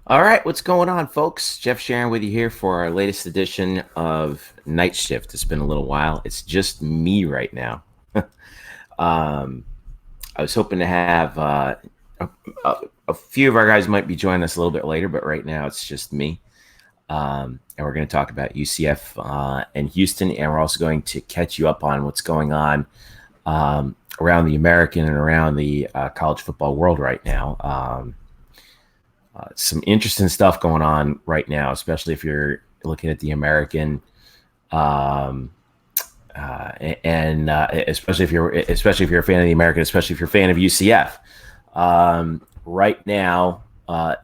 All right, what's going on, folks? Jeff Sharon with you here for our latest edition of Night Shift. It's been a little while. It's just me right now. um, I was hoping to have a, a few of our guys might be joining us a little bit later, but right now it's just me. And we're going to talk about UCF and Houston, and we're also going to catch you up on what's going on around the American and around the college football world right now. Some interesting stuff going on right now, especially if you're looking at the American, um, and especially if you're a fan of the American, especially if you're a fan of UCF. Right now,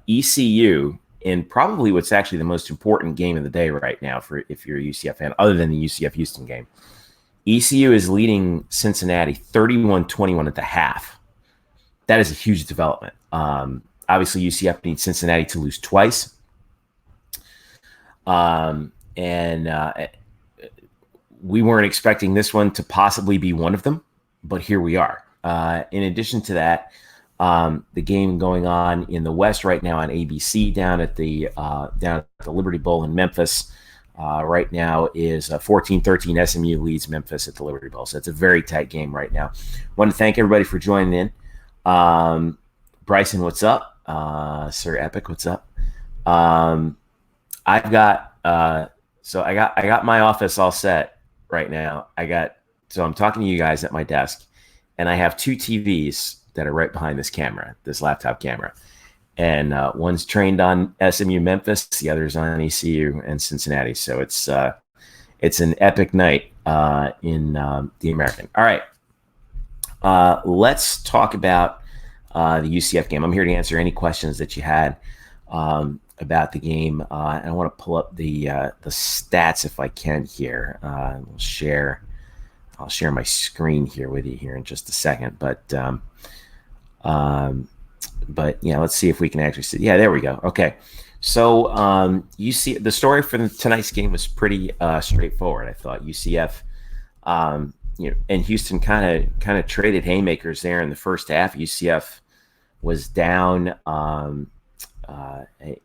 ECU in probably what's actually the most important game of the day right now for if you're a UCF fan, other than the UCF Houston game. ECU is leading Cincinnati 31-21 at the half. That is a huge development. Obviously, UCF needs Cincinnati to lose twice. And we weren't expecting this one to possibly be one of them, but here we are. In addition to that, the game going on in the West right now on ABC down at the Liberty Bowl in Memphis right now is 14-13. SMU leads Memphis at the Liberty Bowl. So it's a very tight game right now. Want to thank everybody for joining in. Bryson, what's up? Sir Epic, what's up? I've got so I got my office all set right now. So I'm talking to you guys at my desk, and I have two TVs that are right behind this laptop camera, and one's trained on SMU Memphis, the other's on ECU and Cincinnati. So it's an epic night in the American. All right, let's talk about the UCF game. I'm here to answer any questions that you had about the game. And I want to pull up the stats if I can here. I'll share my screen here with you here in just a second. But yeah, let's see if we can actually see. Yeah, there we go. Okay. So you see the story for tonight's game was pretty straightforward. I thought UCF and Houston kind of traded haymakers there in the first half. UCF was down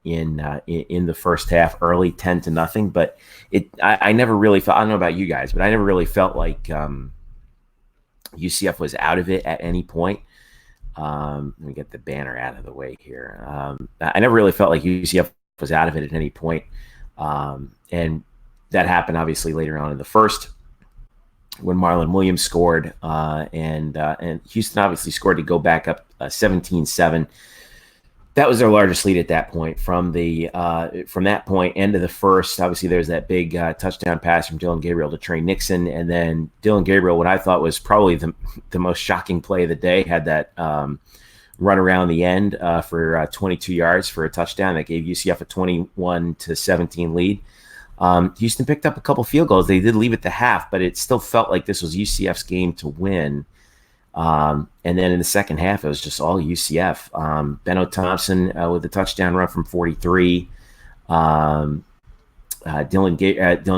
in the first half early, 10-0. But I never really felt. I don't know about you guys, but I never really felt like UCF was out of it at any point. Let me get the banner out of the way here. I never really felt like UCF was out of it at any point, and that happened obviously later on in the first, when Marlon Williams scored, and Houston obviously scored to go back up 17-7. That was their largest lead at that point. From that point, end of the first, obviously there's that big touchdown pass from Dylan Gabriel to Trey Nixon, and then Dylan Gabriel, what I thought was probably the most shocking play of the day, had that run around the end for 22 yards for a touchdown that gave UCF a 21-17 lead. Houston picked up a couple field goals. They did leave it to half, but it still felt like this was UCF's game to win. And then in the second half, it was just all UCF. Beno Thompson with the touchdown run from 43. Dylan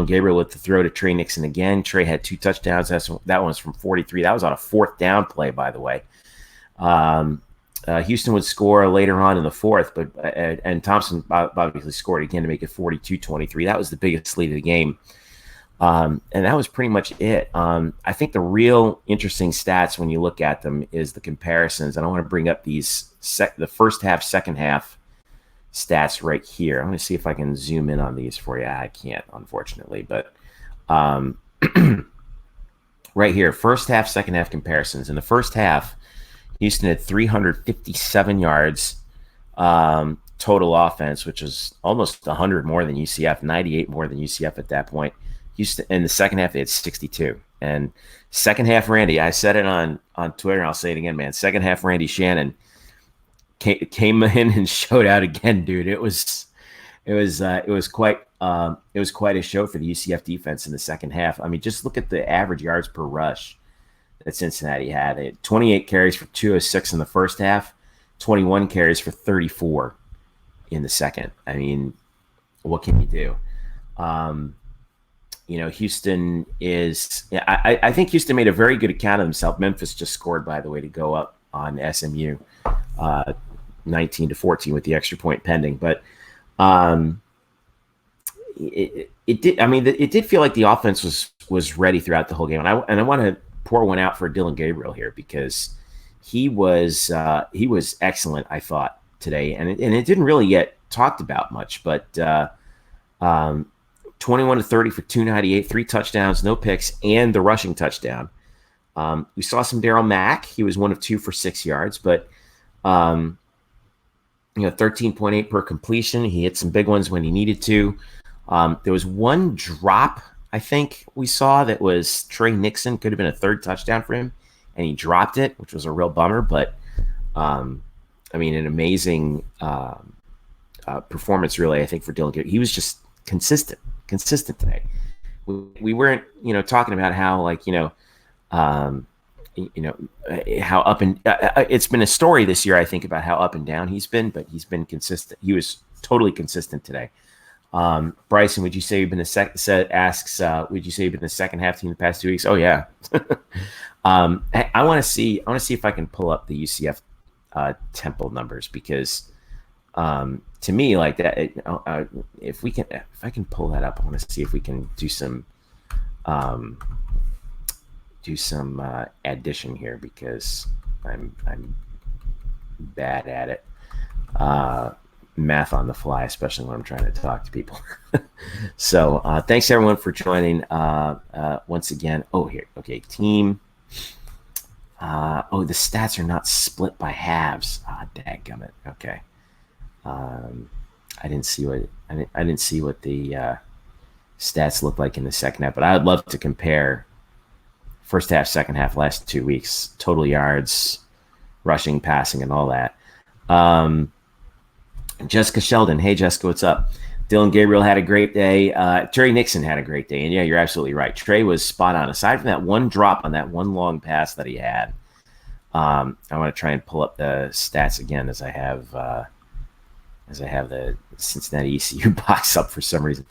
Gabriel with the throw to Trey Nixon again. Trey had two touchdowns. That one was from 43. That was on a fourth down play, by the way. Houston would score later on in the fourth, but and Thompson obviously scored again to make it 42-23. That was the biggest lead of the game. And that was pretty much it. I think the real interesting stats when you look at them is the comparisons. And I want to bring up these the first half, second half stats right here. I'm going to see if I can zoom in on these for you. I can't, unfortunately, but right here, first half, second half comparisons. In the first half, Houston had 357 yards total offense, which is almost 100 more than UCF, 98 more than UCF at that point. Houston in the second half, they had 62. And second half, Randy, I said it on Twitter, and I'll say it again, man. Second half, Randy Shannon came in and showed out again, dude. It was quite a show for the UCF defense in the second half. I mean, just look at the average yards per rush that Cincinnati had. They had 28 carries for 206 in the first half, 21 carries for 34 in the second. I mean, what can you do? Houston is – I think Houston made a very good account of themselves. Memphis just scored, by the way, to go up on SMU. 19-14 with the extra point pending. But it did. I mean, it did feel like the offense was ready throughout the whole game, and I want to pour one out for Dylan Gabriel here because he was excellent, I thought, today, and it didn't really get talked about much, but 21 to 30 for 298, 3 touchdowns, no picks, and the rushing touchdown. We saw some Darryl Mack. He was 1 of 2 for 6 yards, but 13.8 per completion. He hit some big ones when he needed to. There was one drop, I think we saw, that was Trey Nixon. Could have been a third touchdown for him, and he dropped it, which was a real bummer. But, an amazing performance, really, I think, for Dylan Gabriel. He was just consistent today. We weren't, talking about how, how up and it's been a story this year, I think, about how up and down he's been, but he's been consistent. He was totally consistent today. Bryson, would you say you've been would you say you've been the second half team the past 2 weeks? Oh yeah. I want to see if I can pull up the UCF Temple numbers because to me, like that, if I can pull that up, I want to see if we can do some addition here because I'm bad at it. Math on the fly, especially when I'm trying to talk to people. So thanks everyone for joining once again. Oh, here. Okay. Team. The stats are not split by halves. Dadgummit. Okay. I didn't see what the stats look like in the second half, but I'd love to compare first half, second half, last 2 weeks, total yards, rushing, passing, and all that. Jessica Sheldon. Hey, Jessica, what's up? Dylan Gabriel had a great day. Trey Nixon had a great day. And yeah, you're absolutely right. Trey was spot on. Aside from that one drop on that one long pass that he had, I want to try and pull up the stats again as I have the Cincinnati ECU box up for some reason.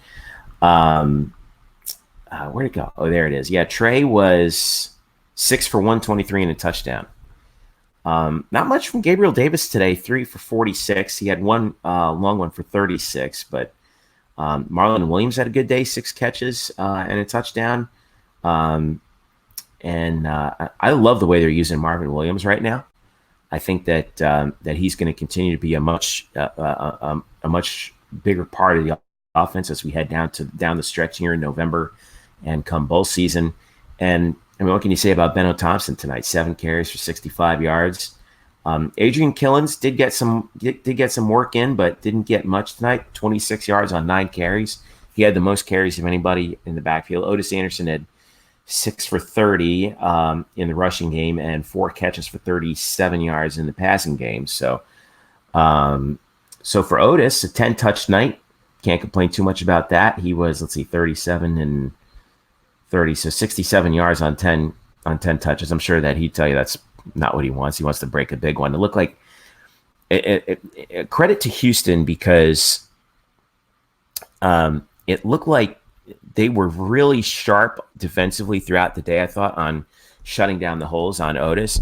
Where'd it go? Oh, there it is. Yeah, Trey was 6 for 123 and a touchdown. Not much from Gabriel Davis today, 3 for 46. He had one long one for 36, but Marlon Williams had a good day, 6 catches and a touchdown. I love the way they're using Marvin Williams right now. I think that he's going to continue to be a much bigger part of the offense as we head down the stretch here in November and come bowl season. And what can you say about Benno Thompson tonight? 7 carries for 65 yards. Adrian Killens did get some work in, but didn't get much tonight. 26 yards on 9 carries. He had the most carries of anybody in the backfield. Otis Anderson had 6 for 30 in the rushing game and 4 catches for 37 yards in the passing game. So for Otis, a 10-touch night. Can't complain too much about that. He was, 37 and 30, so 67 yards on 10 touches. I'm sure that he'd tell you that's not what he wants. He wants to break a big one. It looked like credit to Houston because it looked like they were really sharp defensively throughout the day, I thought, on shutting down the holes on Otis.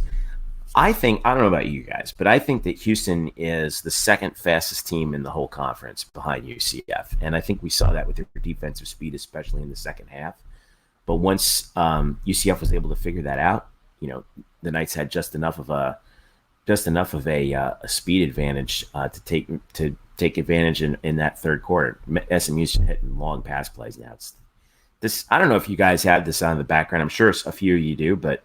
I don't know about you guys, but I think that Houston is the second fastest team in the whole conference behind UCF. And I think we saw that with their defensive speed, especially in the second half. But once UCF was able to figure that out, the Knights had just enough of a speed advantage to take advantage in that third quarter. SMU's hitting long pass plays now. I don't know if you guys have this on the background. I'm sure a few of you do, but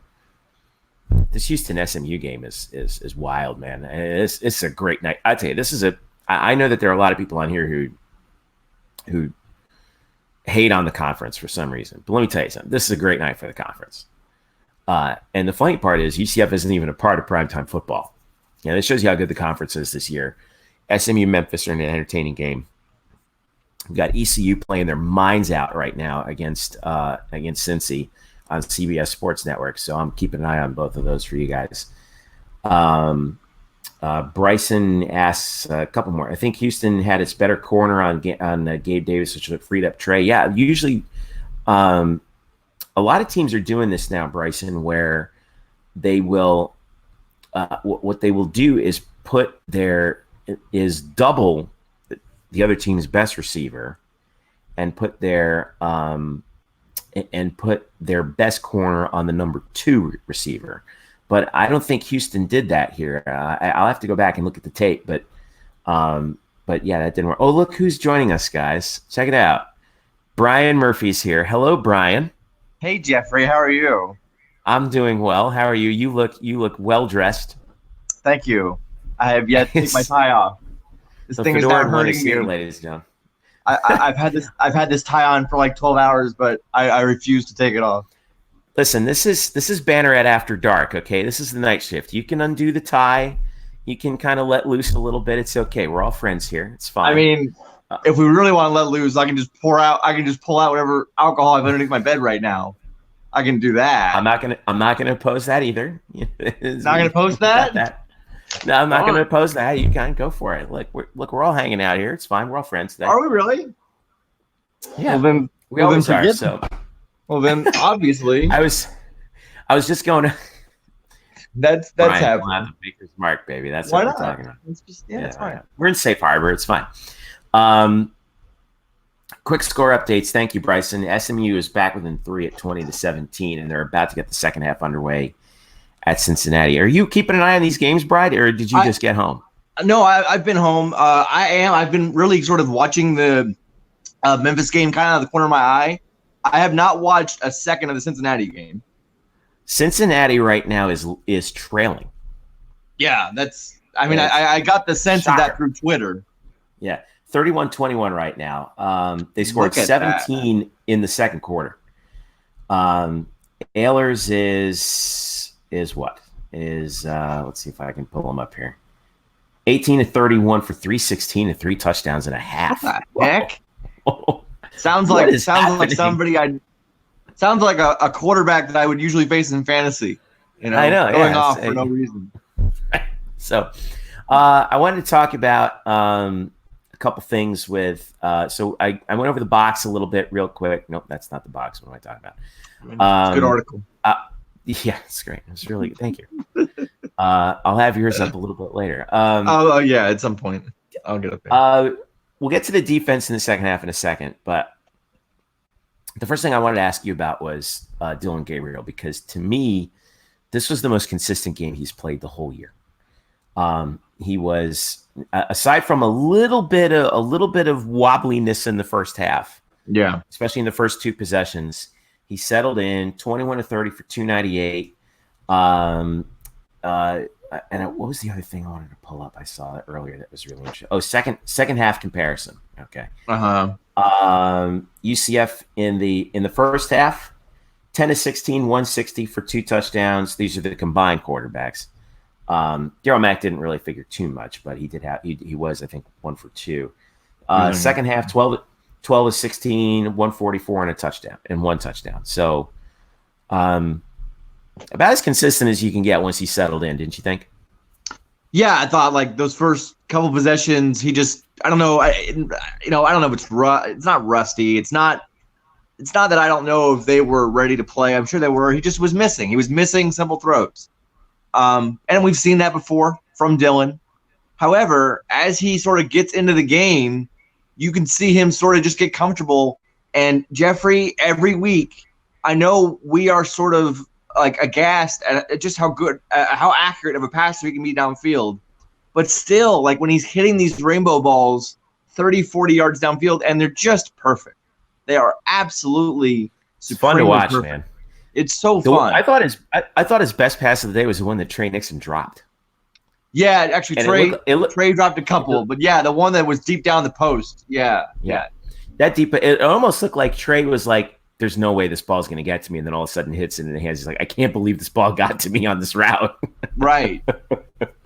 this Houston SMU game is wild, man. It's a great night. I tell you, I know that there are a lot of people on here who hate on the conference for some reason. But let me tell you something. This is a great night for the conference. And the funny part is UCF isn't even a part of primetime football. This shows you how good the conference is this year. SMU Memphis are in an entertaining game. We've got ECU playing their minds out right now against Cincy on CBS Sports Network. So I'm keeping an eye on both of those for you guys. Bryson asks a couple more. I think Houston had its better corner on Gabe Davis, which freed up Trey. Yeah, usually a lot of teams are doing this now, Bryson, where they will what they will do is is double the other team's best receiver, and put their best corner on the number 2 receiver. But I don't think Houston did that here. I'll have to go back and look at the tape, but yeah, that didn't work. Oh, look who's joining us, guys. Check it out. Brian Murphy's here. Hello, Brian. Hey, Jeffrey. How are you? I'm doing well. How are you? You look well dressed. Thank you. I have yet to take my tie off. This thing is not hurting me, here, ladies and gentlemen. I've had this tie on for like 12 hours, but I refuse to take it off. Listen, this is Banneret After Dark, okay? This is the night shift. You can undo the tie. You can kind of let loose a little bit. It's okay. We're all friends here. It's fine. I mean, if we really want to let loose, I can just pull out whatever alcohol I have underneath my bed right now. I can do that. I'm not gonna oppose that either. Not gonna oppose that? No, I'm not gonna oppose that. You can go for it. We're all hanging out here. It's fine. We're all friends today. Are we really? Yeah. Well, then we always are. So. Well, then obviously, I was just going to. That's happening. The Baker's Mark, baby. That's why what not? we're talking about. It's just, it's fine. Yeah. We're in safe harbor. It's fine. Quick score updates. Thank you, Bryson. SMU is back within 3 at 20-17, and they're about to get the second half underway at Cincinnati. Are you keeping an eye on these games, Bride, or did you just get home? No, I've been home. I've been really sort of watching the Memphis game kind of out of the corner of my eye. I have not watched a second of the Cincinnati game. Cincinnati right now is trailing. Yeah, I got the sense of that through Twitter. Yeah, 31-21 right now. They scored 17 in the second quarter. Ehlers is what? Let's see if I can pull them up here. 18-31 for 316 and 3 touchdowns and a half. What the heck? Sounds like a quarterback that I would usually face in fantasy. I know, going off for no reason. So, I wanted to talk about a couple things with. So I went over the box a little bit real quick. Nope, that's not the box. What am I talking about? It's a good article. Yeah, it's great. It's really good. Thank you. I'll have yours up a little bit later. Yeah, at some point I'll get up there. We'll get to the defense in the second half in a second, but the first thing I wanted to ask you about was Dillon Gabriel, because to me, this was the most consistent game he's played the whole year. He was, aside from a little bit of wobbliness in the first half, yeah, especially in the first 2 possessions, he settled in 21-30 for 298. And what was the other thing I wanted to pull up? I saw it earlier. That was really interesting. Oh, second half comparison. Okay. UCF in the first half, 10-16, 160 for 2 touchdowns. These are the combined quarterbacks. Daryl Mack didn't really figure too much, but he was, I think, 1 for 2. Second half, 12-16, 144 and a touchdown and 1 touchdown. So, about as consistent as you can get once he settled in, didn't you think? Yeah, I thought like those first couple possessions, he just, I don't know. I don't know if it's not rusty. It's not that I don't know if they were ready to play. I'm sure they were. He just was missing. He was missing simple throws. And we've seen that before from Dillon. However, as he sort of gets into the game, you can see him sort of just get comfortable. And Jeffrey, every week, I know we are sort of like aghast at just how good, how accurate of a passer he can be downfield. But still, like when he's hitting these rainbow balls 30, 40 yards downfield, and they're just perfect. They are absolutely fun to watch, perfect. Man. It's so fun. I thought his best pass of the day was the one that Trey Nixon dropped. Yeah, actually, Trey dropped a couple, but yeah, the one that was deep down the post. Yeah. That deep, it almost looked like Trey was like, there's no way this ball's going to get to me. And then all of a sudden hits it in the hands. He's like, I can't believe this ball got to me on this route. Right.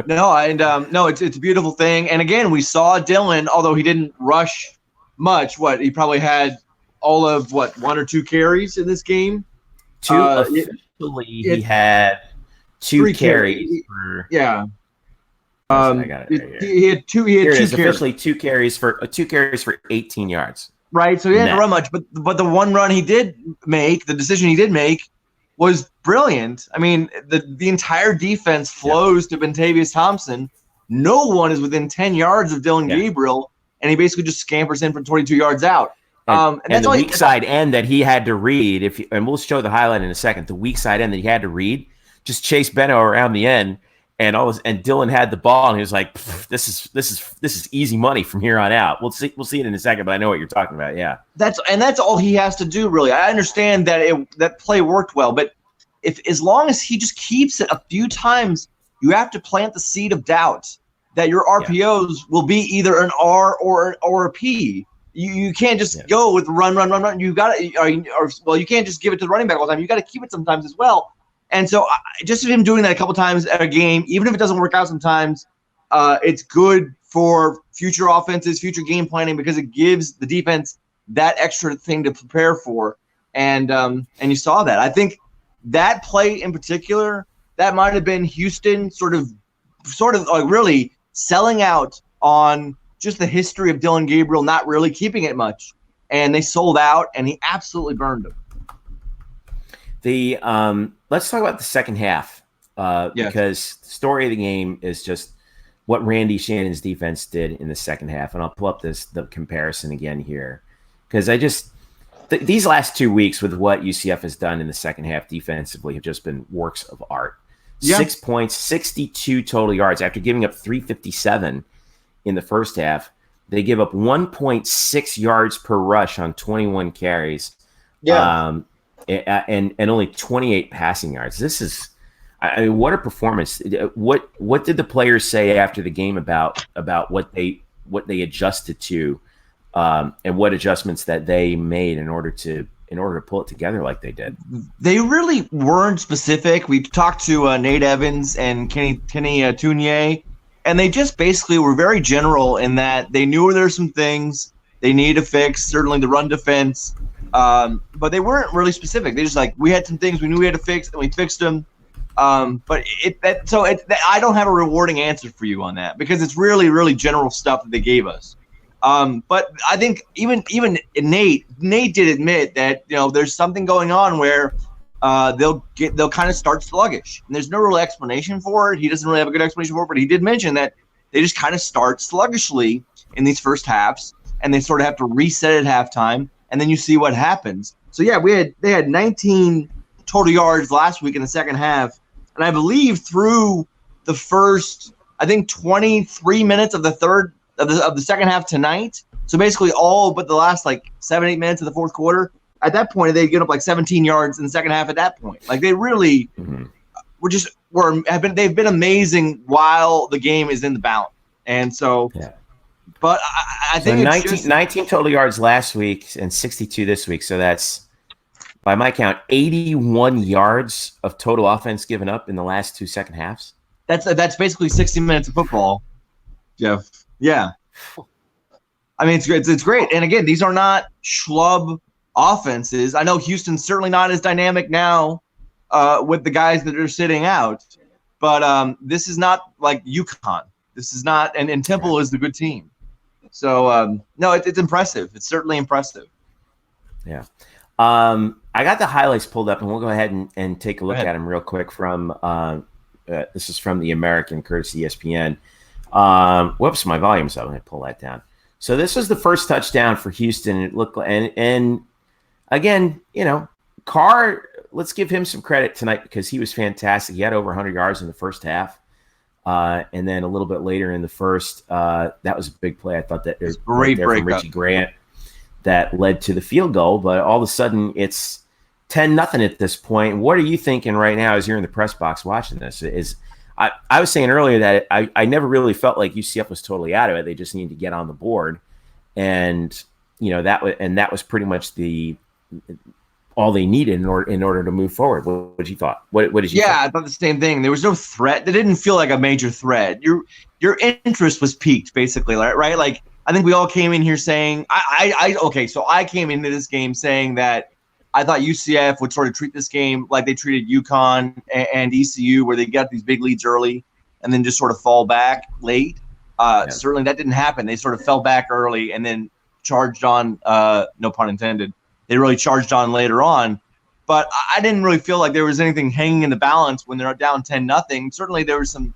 No, it's a beautiful thing. And again, we saw Dillon, although he didn't rush much. He probably had all of 1 or 2 carries in this game. He had 2 carries. Yeah. I got it right here. He had 2 carries. Officially 2 carries for 18 yards. Right, so he didn't run much, but the one run he did make, the decision he did make, was brilliant. I mean, the entire defense flows to Bentavious Thompson. no one is within 10 yards of Dylan Gabriel, and he basically just scampers in from 22 yards out. And that's the weak side end that he had to read, and we'll show the highlight in a second. The weak side end that he had to read, just chase Benno around the end, and Dylan had the ball, and he was like, "This is easy money from here on out." We'll see it in a second, but I know what you're talking about. Yeah, that's all he has to do, really. I understand that that play worked well, but as long as he just keeps it a few times, you have to plant the seed of doubt that your RPOs will be either an R or a P. You can't just go with run. You got to, you can't just give it to the running back all the time. You got to keep it sometimes as well. And so just him doing that a couple times a game, even if it doesn't work out sometimes, it's good for future offenses, future game planning, because it gives the defense that extra thing to prepare for. And you saw that. I think that play in particular, that might have been Houston sort of like really selling out on just the history of Dylan Gabriel not really keeping it much. And they sold out, and he absolutely burned them. Let's talk about the second half, because the story of the game is just what Randy Shannon's defense did in the second half. And I'll pull up the comparison again here, because these last 2 weeks with what UCF has done in the second half defensively have just been works of art. 6 points, 62 total yards after giving up 357 in the first half. They give up 1.6 yards per rush on 21 carries. And only 28 passing yards. This is, I mean, what a performance! What did the players say after the game about what they adjusted to, and what adjustments that they made in order to pull it together like they did? They really weren't specific. We talked to Nate Evans and Kenny Tunier, and they just basically were very general in that they knew there were some things they needed to fix. Certainly the run defense. But they weren't really specific. They just we had some things we knew we had to fix, and we fixed them. But I don't have a rewarding answer for you on that, because it's really, really general stuff that they gave us. But I think even Nate did admit that there's something going on where they'll kind of start sluggish, and there's no real explanation for it. He doesn't really have a good explanation for it, but he did mention that they just kind of start sluggishly in these first halves, and they sort of have to reset at halftime. And then you see what happens. So they had 19 total yards last week in the second half, and I believe through the first, 23 minutes of the second half tonight. So basically all but the last 7-8 minutes of the fourth quarter. At that point, they'd get up 17 yards in the second half. At that point, they really they've been amazing while the game is in the balance. And so. Yeah. But I think 19 total yards last week and 62 this week. So that's, by my count, 81 yards of total offense given up in the last two second halves. That's basically 60 minutes of football, Jeff. Yeah. I mean, it's great. And again, these are not schlub offenses. I know Houston's certainly not as dynamic now with the guys that are sitting out. But this is not like UConn. This is not – and Temple is the good team. So, no, it's impressive. It's certainly impressive. Yeah. I got the highlights pulled up, and we'll go ahead and take a look at them real quick from this is from the American, courtesy ESPN. Whoops, my volume's up. Let me pull that down. So this was the first touchdown for Houston. It looked and again, Carr, let's give him some credit tonight because he was fantastic. He had over 100 yards in the first half. And then a little bit later in the first, that was a big play. I thought that there's great break from Richie Grant that led to the field goal. But all of a sudden, it's 10-0 at this point. What are you thinking right now as you're in the press box watching this? I was saying earlier that I never really felt like UCF was totally out of it. They just needed to get on the board, and that was pretty much all they needed in order to move forward. What did you thought? What did you? Yeah, think? I thought the same thing. There was no threat. They didn't feel like a major threat. Your interest was piqued, basically, right? Like I think we all came in here saying, So I came into this game saying that I thought UCF would sort of treat this game like they treated UConn and ECU, where they got these big leads early and then just sort of fall back late. Certainly that didn't happen. They sort of fell back early and then charged on. No pun intended. They really charged on later on, but I didn't really feel like there was anything hanging in the balance when they're down 10-0. Certainly there was some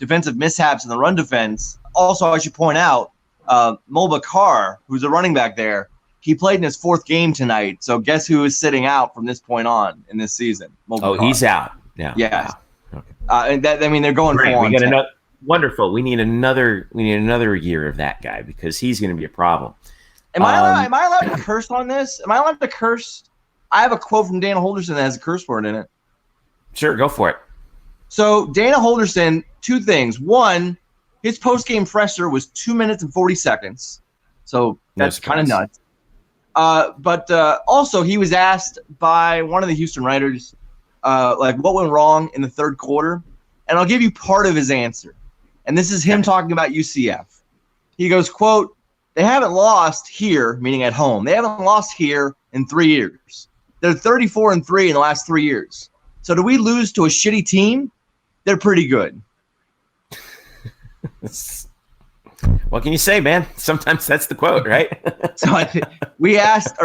defensive mishaps in the run defense. Also, I should point out, Mulba Carr, who's a running back there, he played in his 4th game tonight. So guess who is sitting out from this point on in this season? Mulba Carr. He's out. Yeah. Yes. Wow. Okay. And that, I mean, they're going Great. for We got another wonderful. We need another year of that guy because he's going to be a problem. Am I allowed to curse on this? Am I allowed to curse? I have a quote from Dana Holderson that has a curse word in it. Sure, go for it. So Dana Holderson, 2 things. One, his post-game presser was 2 minutes and 40 seconds. So that's kind of nuts. But also he was asked by one of the Houston writers, what went wrong in the 3rd quarter. And I'll give you part of his answer. And this is him talking about UCF. He goes, quote, "They haven't lost here," meaning at home. "They haven't lost here in 3 years. They're 34-3 in the last 3 years. So do we lose to a shitty team? They're pretty good." What can you say, man? Sometimes that's the quote, right? So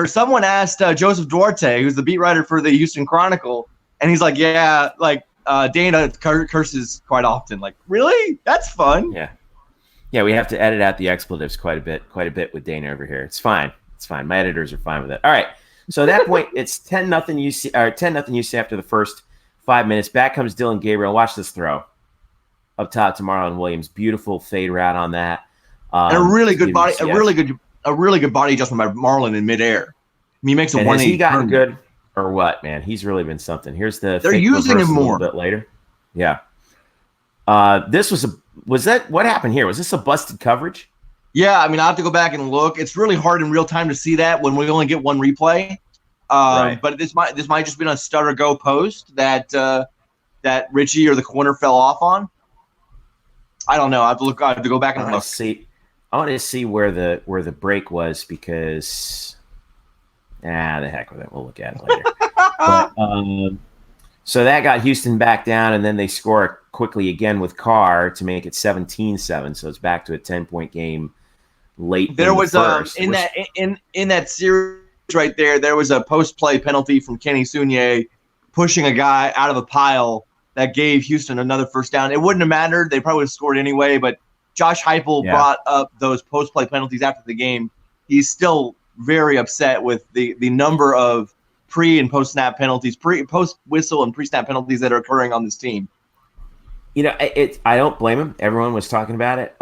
someone asked Joseph Duarte, who's the beat writer for the Houston Chronicle, and he's like, "Yeah, Dana curses quite often." Like, really? That's fun. Yeah, we have to edit out the expletives quite a bit with Dana over here. It's fine. My editors are fine with it. All right. So at that point, it's 10-0 UC, or 10-0 UC after the first 5 minutes. Back comes Dylan Gabriel. Watch this throw up top to Marlon Williams. Beautiful fade route on that. And a really good body adjustment by Marlon in midair. He makes a 180. Has he gotten good or what, man? He's really been something. Here's the they're using him more a little bit later. Yeah. This was what happened here? Was this a busted coverage? Yeah, I mean, I have to go back and look. It's really hard in real time to see that when we only get one replay. Right. But this might just been a stutter go post that Richie or the corner fell off on. I don't know. I have to look. I have to go back and look. I want to see where the break was because the heck with it. We'll look at it later. But, so that got Houston back down, and then they score quickly again with Carr to make it 17-7. So it's back to a 10-point game late. There was first. in that series right there. There was a post play penalty from Kenny Sunier pushing a guy out of a pile that gave Houston another first down. It wouldn't have mattered. They probably would have scored anyway, but Josh Heupel brought up those post-play penalties after the game. He's still very upset with the number of pre- and post-snap penalties, post-whistle and pre-snap penalties that are occurring on this team. You know, I don't blame him. Everyone was talking about it.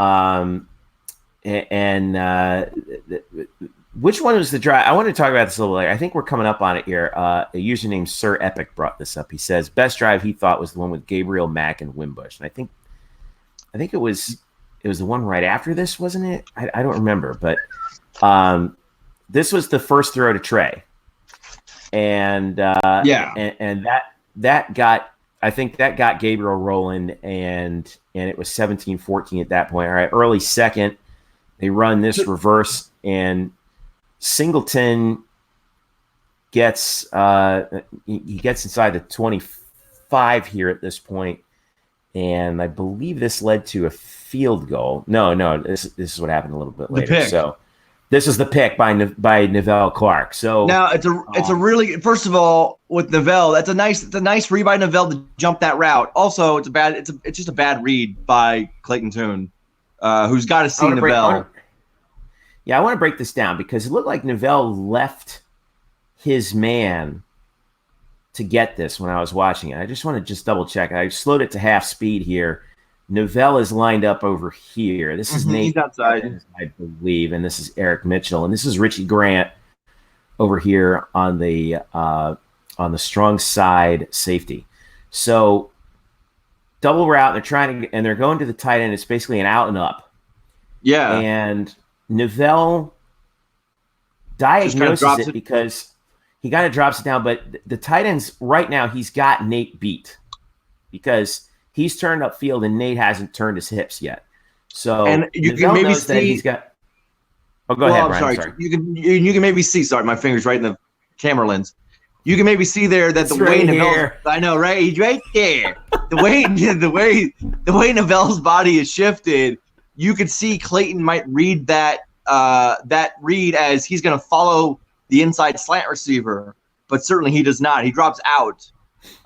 Which one was the drive? I want to talk about this a little later. I think we're coming up on it here. A user named Sir Epic brought this up. He says best drive he thought was the one with Gabriel, Mack, and Wimbush. And I think it was the one right after this, wasn't it? I don't remember, but this was the first throw to Trey, and and that got, I think that got Gabriel rolling, and it was 17-14 at that point. All right, early second, they run this reverse, and Singleton gets he gets inside the 25 here at this point, and I believe this led to a field goal. No, this is what happened a little bit later. So this is the pick by Neville Clark. So now it's a really, first of all, with Neville, it's a nice read by Neville to jump that route. Also, it's just a bad read by Clayton Tune, who's got to see Neville. I want to break this down because it looked like Neville left his man to get this when I was watching it. I just want to double check. I slowed it to half speed here. Neville is lined up over here. This is Nate, he's outside, I believe, and this is Eric Mitchell, and this is Richie Grant over here on the strong side safety. So double route. They're going to the tight end. It's basically an out and up. Yeah, and Neville diagnoses it because he kind of drops it down, but the tight ends right now, he's got Nate beat because he's turned upfield and Nate hasn't turned his hips yet. So and you Neville can maybe knows see. That he's got. Oh, go ahead, Brian. Sorry. You can maybe see. Sorry, my finger's right in the camera lens. You can maybe see there that the way Neville. I know, right? He's right there. The way Neville's body is shifted, you could see Clayton might read that read as he's going to follow the inside slant receiver, but certainly he does not. He drops out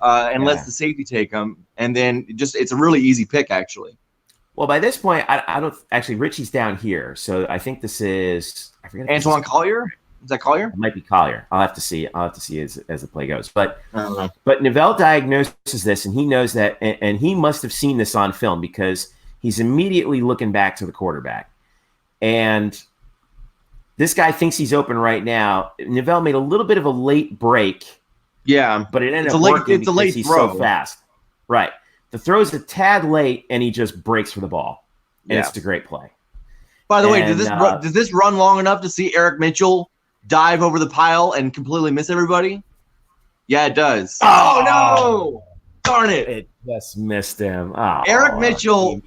and lets the safety take him, and then it's a really easy pick actually. Well, by this point, I don't actually. Richie's down here, so I think this is. I forget. Antoine Collier. Is that Collier? It might be Collier. I'll have to see. As the play goes. But Uh-huh. Nivelle diagnoses this, and he knows that, and he must have seen this on film because he's immediately looking back to the quarterback, and this guy thinks he's open right now. Nivelle made a little bit of a late break. Yeah, but it ended up working it's a late he's throw. so fast. Right. The throw's a tad late, and he just breaks for the ball. And it's a great play. By the way, does this run long enough to see Eric Mitchell dive over the pile and completely miss everybody? Yeah, it does. Oh no! Darn it! It just missed him. Oh, Eric Mitchell,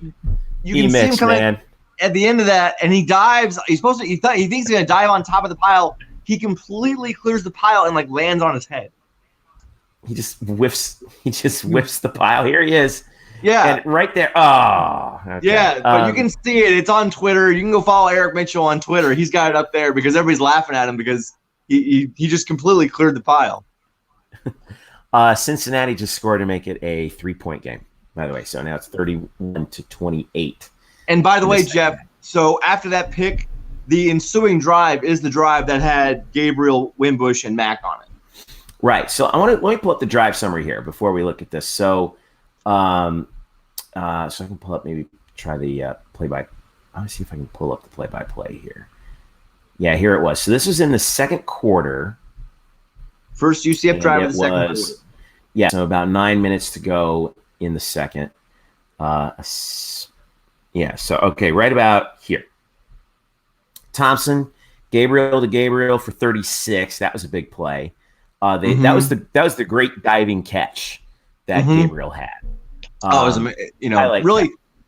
you can see him coming at the end of that, and he dives. He thinks he's going to dive on top of the pile. He completely clears the pile and lands on his head. He just whiffs the pile. Here he is. Yeah. And right there. Oh. Okay. Yeah, but you can see it. It's on Twitter. You can go follow Eric Mitchell on Twitter. He's got it up there because everybody's laughing at him because he just completely cleared the pile. Cincinnati just scored to make it a 3-point game, by the way. So now it's 31-28. And by the way, Jeff, so after that pick, the ensuing drive is the drive that had Gabriel, Wimbush, and Mack on it. Right. So let me pull up the drive summary here before we look at this. So, so I can pull up, maybe try the play-by. I want to see if I can pull up the play-by-play here. Yeah, here it was. So this was in the second quarter. First UCF drive of the second quarter. Yeah. So about 9 minutes to go in the second. Yeah. So okay, right about here. Thompson, Gabriel to Gabriel for 36. That was a big play. That was the great diving catch that Gabriel had.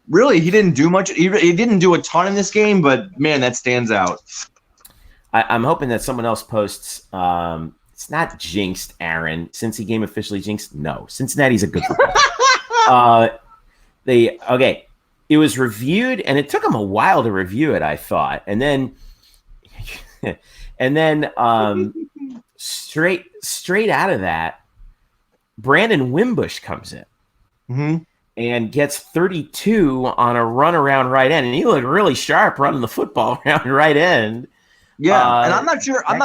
Really, he didn't do much. He didn't do a ton in this game, but man, that stands out. I'm hoping that someone else posts. It's not jinxed, Aaron. Cincy game officially jinxed. No, Cincinnati's a good football. It was reviewed, and it took them a while to review it. I thought, and then straight out of that, Brandon Wimbush comes in and gets 32 on a run around right end, and he looked really sharp running the football around right end. Yeah, and I'm not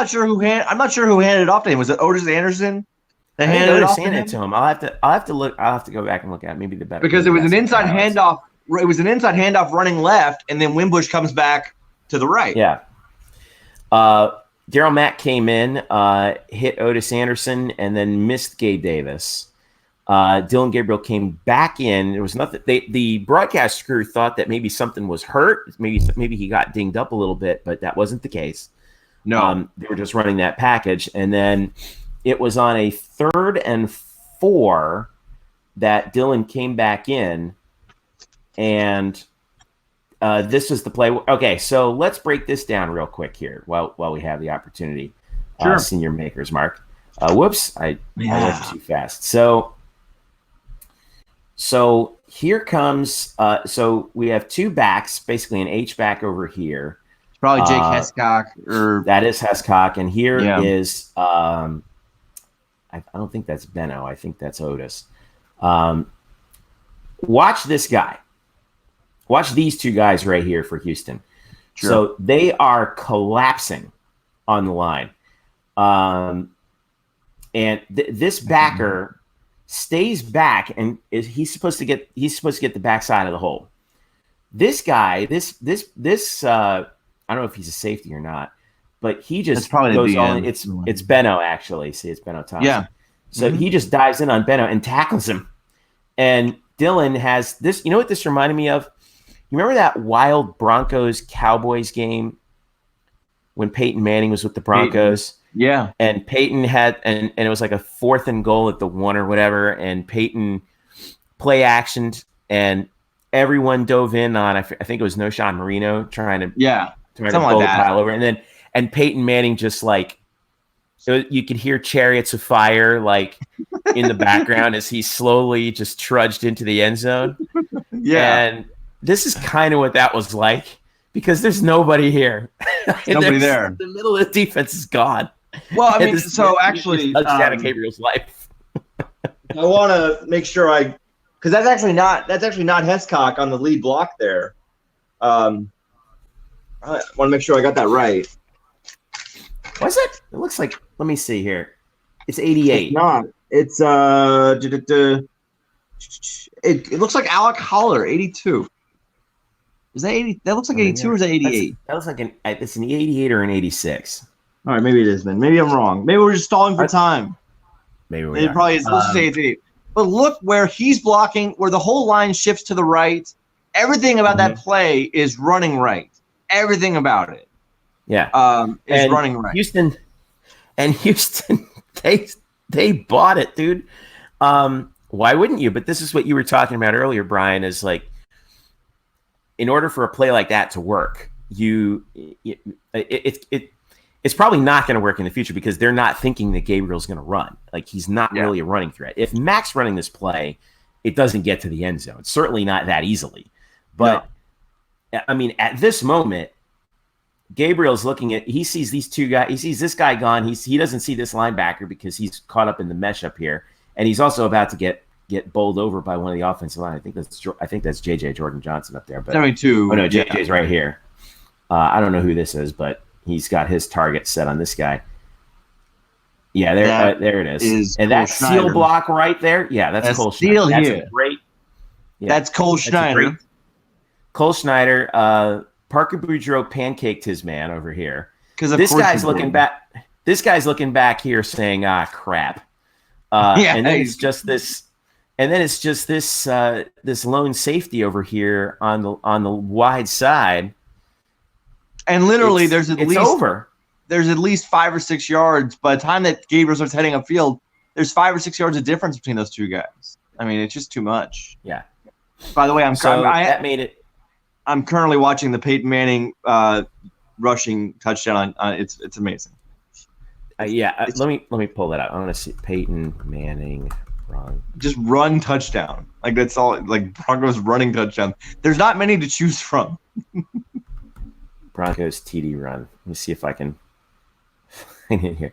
sure who handed it off to him. Was it Otis Anderson that handed it off to him? I'll have to look. I'll have to go back and look at it. Maybe the better because it was an inside handoff. It was an inside handoff running left, and then Wimbush comes back to the right. Yeah. Daryl Mack came in, hit Otis Anderson, and then missed Gabe Davis. Dylan Gabriel came back in. There was nothing. The broadcast crew thought that maybe something was hurt. Maybe he got dinged up a little bit, but that wasn't the case. No, they were just running that package, and then it was on a 3rd and 4 that Dylan came back in, and this was the play. Okay, so let's break this down real quick here while we have the opportunity. Sure. Senior Makers, Mark. Whoops, I went too fast. So here comes. So we have two backs, basically an H back over here. Probably Jake Hescock, or that is Hescock, and here is. I don't think that's Benno. I think that's Otis. Watch this guy. Watch these two guys right here for Houston. Sure. So they are collapsing on the line. And this backer stays back, and he's supposed to get the backside of the hole. This guy, this I don't know if he's a safety or not, but he just goes on. It's Benno, actually. See, it's Benno Thompson. Yeah. So he just dives in on Benno and tackles him. And Dylan has this. You know what this reminded me of? You remember that wild Broncos-Cowboys game when Peyton Manning was with the Broncos? Yeah. And Peyton had, and it was like a 4th and goal at the 1 or whatever, and Peyton play actioned, and everyone dove in on, I think it was Noshawn Marino trying to blow the pile over. And Peyton Manning just you could hear chariots of fire in the background as he slowly just trudged into the end zone. Yeah. And this is kind of what that was like, because there's nobody here. Nobody there. The middle of the defense is gone. Well, I mean, so actually, out of Gabriel's life. I want to make sure I because that's actually not Hescock on the lead block there. I want to make sure I got that right. Was it? It looks like. Let me see here. It's 88. It's not. It's It looks like Alec Holler, 82. Is that 80? That looks like 82 or is that 88? That looks like it's an 88 or an 86. All right, maybe it is then. Maybe I'm wrong. Maybe we're just stalling for time. Maybe we it are. Probably is. Let's just say it's 88. But look where he's blocking, where the whole line shifts to the right. Everything about that play is running right. Everything about it. Yeah. Is running right. Houston, they bought it, dude. Why wouldn't you? But this is what you were talking about earlier, Brian, is like, in order for a play like that to work, it's probably not going to work in the future because they're not thinking that Gabriel's going to run. Like, he's not really a running threat. If Mac's running this play, it doesn't get to the end zone. Certainly not that easily. But, I mean, at this moment, Gabriel's looking at – he sees these two guys – he sees this guy gone. He doesn't see this linebacker because he's caught up in the mesh up here. And he's also about to get bowled over by one of the offensive line. I think that's JJ Jordan Johnson up there. But 72. Oh no, JJ's right here. I don't know who this is, but he's got his target set on this guy. Yeah, there it is. And that seal block right there. Yeah, that's Cole Schneider. That's great. Yeah, that's Cole Schneider. Cole Schneider. Parker Boudreaux pancaked his man over here. Because this guy's looking back. This guy's looking back here, saying, crap." And then it's just this. And then it's just this this lone safety over here on the wide side. And literally there's at least 5 or 6 yards. By the time that Gabriel starts heading upfield, there's 5 or 6 yards of difference between those two guys. I mean, it's just too much. Yeah. By the way, that made it. I'm currently watching the Peyton Manning rushing touchdown. It's amazing. Let me pull that out. I want to see Peyton Manning. Just run touchdown. Like, that's all. Like, Broncos running touchdown. There's not many to choose from. Broncos TD run. Let me see if I can find it here.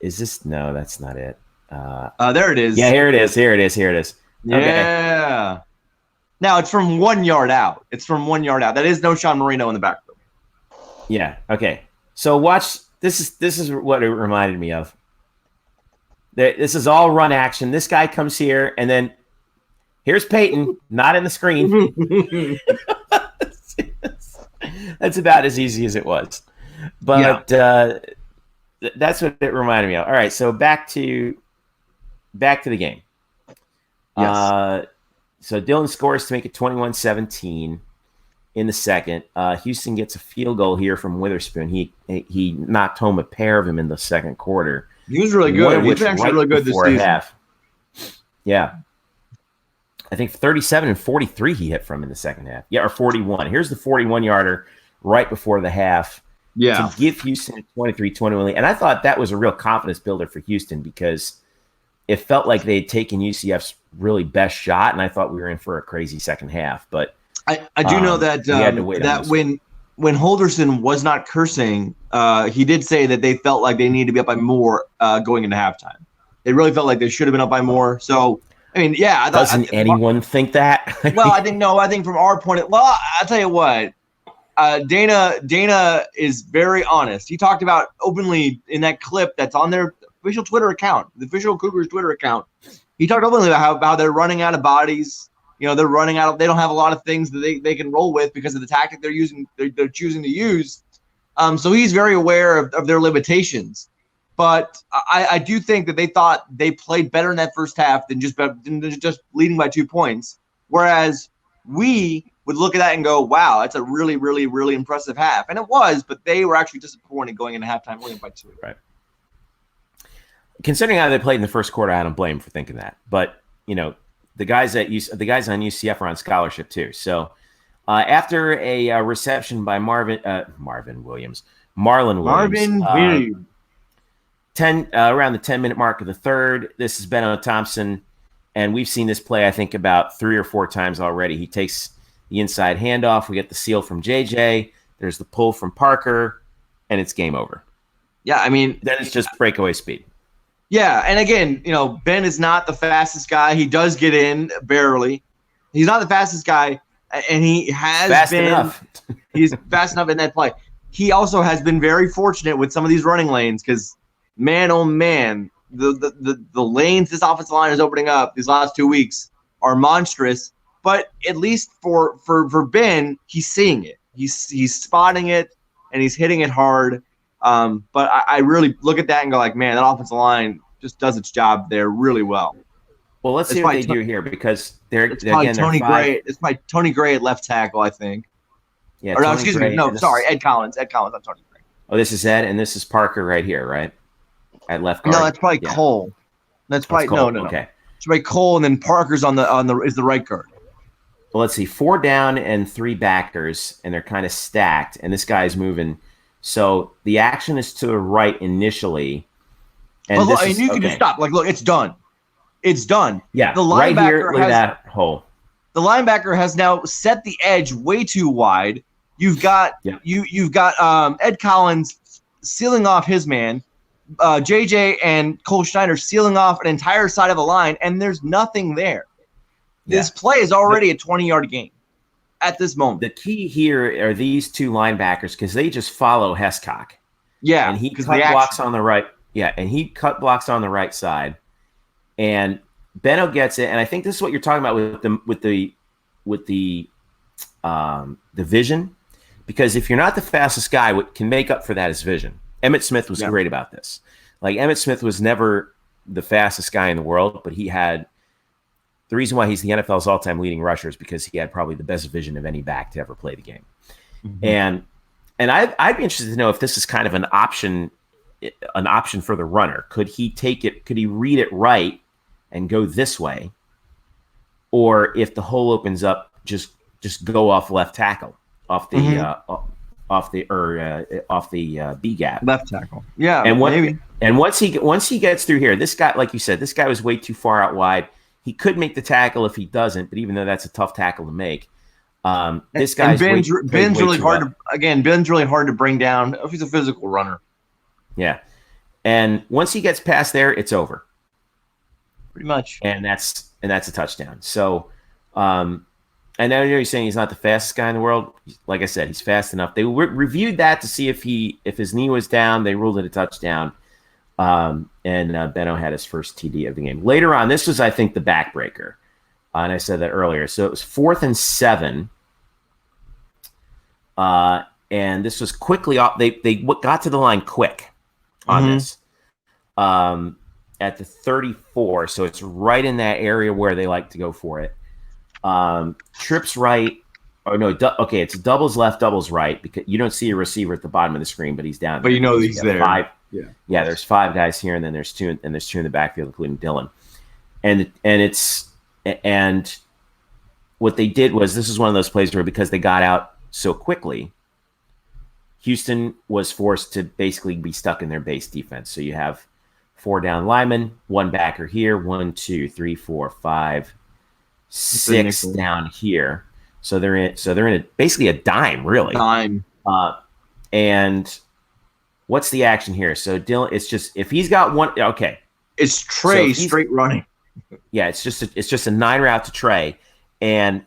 Is this? No, that's not it. There it is. Yeah, here it is. Yeah. Okay. Now it's from 1 yard out. That is no Sean Marino in the backfield. Yeah. Okay. So watch. This is what it reminded me of. This is all run action. This guy comes here, and then here's Peyton, not in the screen. That's about as easy as it was. But that's what it reminded me of. All right, so back to the game. Yes. So Dillon scores to make it 21-17 in the second. Houston gets a field goal here from Witherspoon. He knocked home a pair of them in the second quarter. He was really good. He's actually really good this season. Half. Yeah. I think 37 and 43 he hit from in the second half. Yeah, or 41. Here's the 41-yarder right before the half to give Houston a 23-21 lead. And I thought that was a real confidence builder for Houston because it felt like they had taken UCF's really best shot, and I thought we were in for a crazy second half. But I do know that when Holderson was not cursing, he did say that they felt like they needed to be up by more going into halftime. They really felt like they should have been up by more. So, I mean, yeah. Doesn't anyone think that? Well, I think from our point, I'll tell you what. Dana is very honest. He talked about openly in that clip that's on their official Twitter account, the official Cougars Twitter account. He talked openly about how they're running out of bodies. You know, they're running out of. They don't have a lot of things that they can roll with because of the tactic they're using. They're choosing to use. So he's very aware of their limitations. But I do think that they thought they played better in that first half than just leading by 2 points. Whereas we would look at that and go, "Wow, that's a really, really, really impressive half," and it was. But they were actually disappointed going into halftime, winning by 2. Right. Considering how they played in the first quarter, I don't blame them for thinking that. But you know. The guys on UCF are on scholarship too. So after a reception by Marlon Williams, around the 10-minute mark of the third, this is Benno Thompson, and we've seen this play I think about 3 or 4 times already. He takes the inside handoff. We get the seal from JJ. There's the pull from Parker, and it's game over. Yeah, I mean, then it's just breakaway speed. Yeah, and again, Ben is not the fastest guy. He does get in barely. He's not the fastest guy, and he has Fast been. enough. He's fast enough in that play. He also has been very fortunate with some of these running lanes because, man, oh man, the lanes this offensive line is opening up these last 2 weeks are monstrous. But at least for Ben, he's seeing it. He's spotting it, and he's hitting it hard. But I really look at that and go like, man, that offensive line just does its job there really well. Well, let's see what they do here because it's probably Tony Gray. It's by Tony Gray at left tackle, I think. Yeah. Or no, excuse me. No, sorry, Ed Collins. Ed Collins, not Tony Gray. Oh, this is Ed, and this is Parker right here, right? At left guard. No, that's probably Cole. That's probably Cole. No. Okay. It's probably Cole, and then Parker's on the is the right guard. Well, let's see. 4 down and 3 backers, and they're kind of stacked, and this guy's moving. So the action is to the right initially. And look, you can just stop. Like, look, it's done. It's done. Yeah, the linebacker right here, look at that hole. The linebacker has now set the edge way too wide. You've got Ed Collins sealing off his man, JJ and Cole Schneider sealing off an entire side of the line, and there's nothing there. This play is already a 20-yard gain at this moment. The key here are these 2 linebackers because they just follow Hescock. Yeah, and he cut blocks on the right. Yeah, and he cut blocks on the right side, and Benno gets it. And I think this is what you're talking about with the vision, because if you're not the fastest guy, what can make up for that is vision. Emmitt Smith was great about this. Like, Emmitt Smith was never the fastest guy in the world, but he had the reason why he's the NFL's all-time leading rusher is because he had probably the best vision of any back to ever play the game. Mm-hmm. And I'd be interested to know if this is kind of an option for the runner. Could he take it? Could he read it right and go this way? Or if the hole opens up, just go off left tackle, off the B gap. Left tackle. Yeah, and maybe. And once he gets through here, this guy, like you said, this guy was way too far out wide. He could make the tackle if he doesn't, but even though that's a tough tackle to make, this guy's Ben's really hard Ben's really hard to bring down if he's a physical runner. Yeah, and once he gets past there, it's over. Pretty much. And that's a touchdown. So, and I know you're saying he's not the fastest guy in the world. Like I said, he's fast enough. They reviewed that to see if his knee was down. They ruled it a touchdown. And Benno had his first TD of the game. Later on, this was, I think, the backbreaker. And I said that earlier. So it was 4th and 7. And this was quickly off. They got to the line quick on this. At the 34. So it's right in that area where they like to go for it. Trips right. Oh, no. Okay, it's doubles left, doubles right. Because you don't see a receiver at the bottom of the screen, but he's down there. But you know he's there. 5. Yeah, there's 5 guys here, and then there's 2 in the backfield, including Dylan. And what they did was, this is one of those plays where, because they got out so quickly, Houston was forced to basically be stuck in their base defense. So you have 4 down linemen, 1 backer here, 1, 2, 3, 4, 5, 6 down here. So they're in basically a dime, really. And what's the action here? So Dylan, it's just, if he's got one, okay. It's Trey straight running. Yeah, it's just a 9 route to Trey, and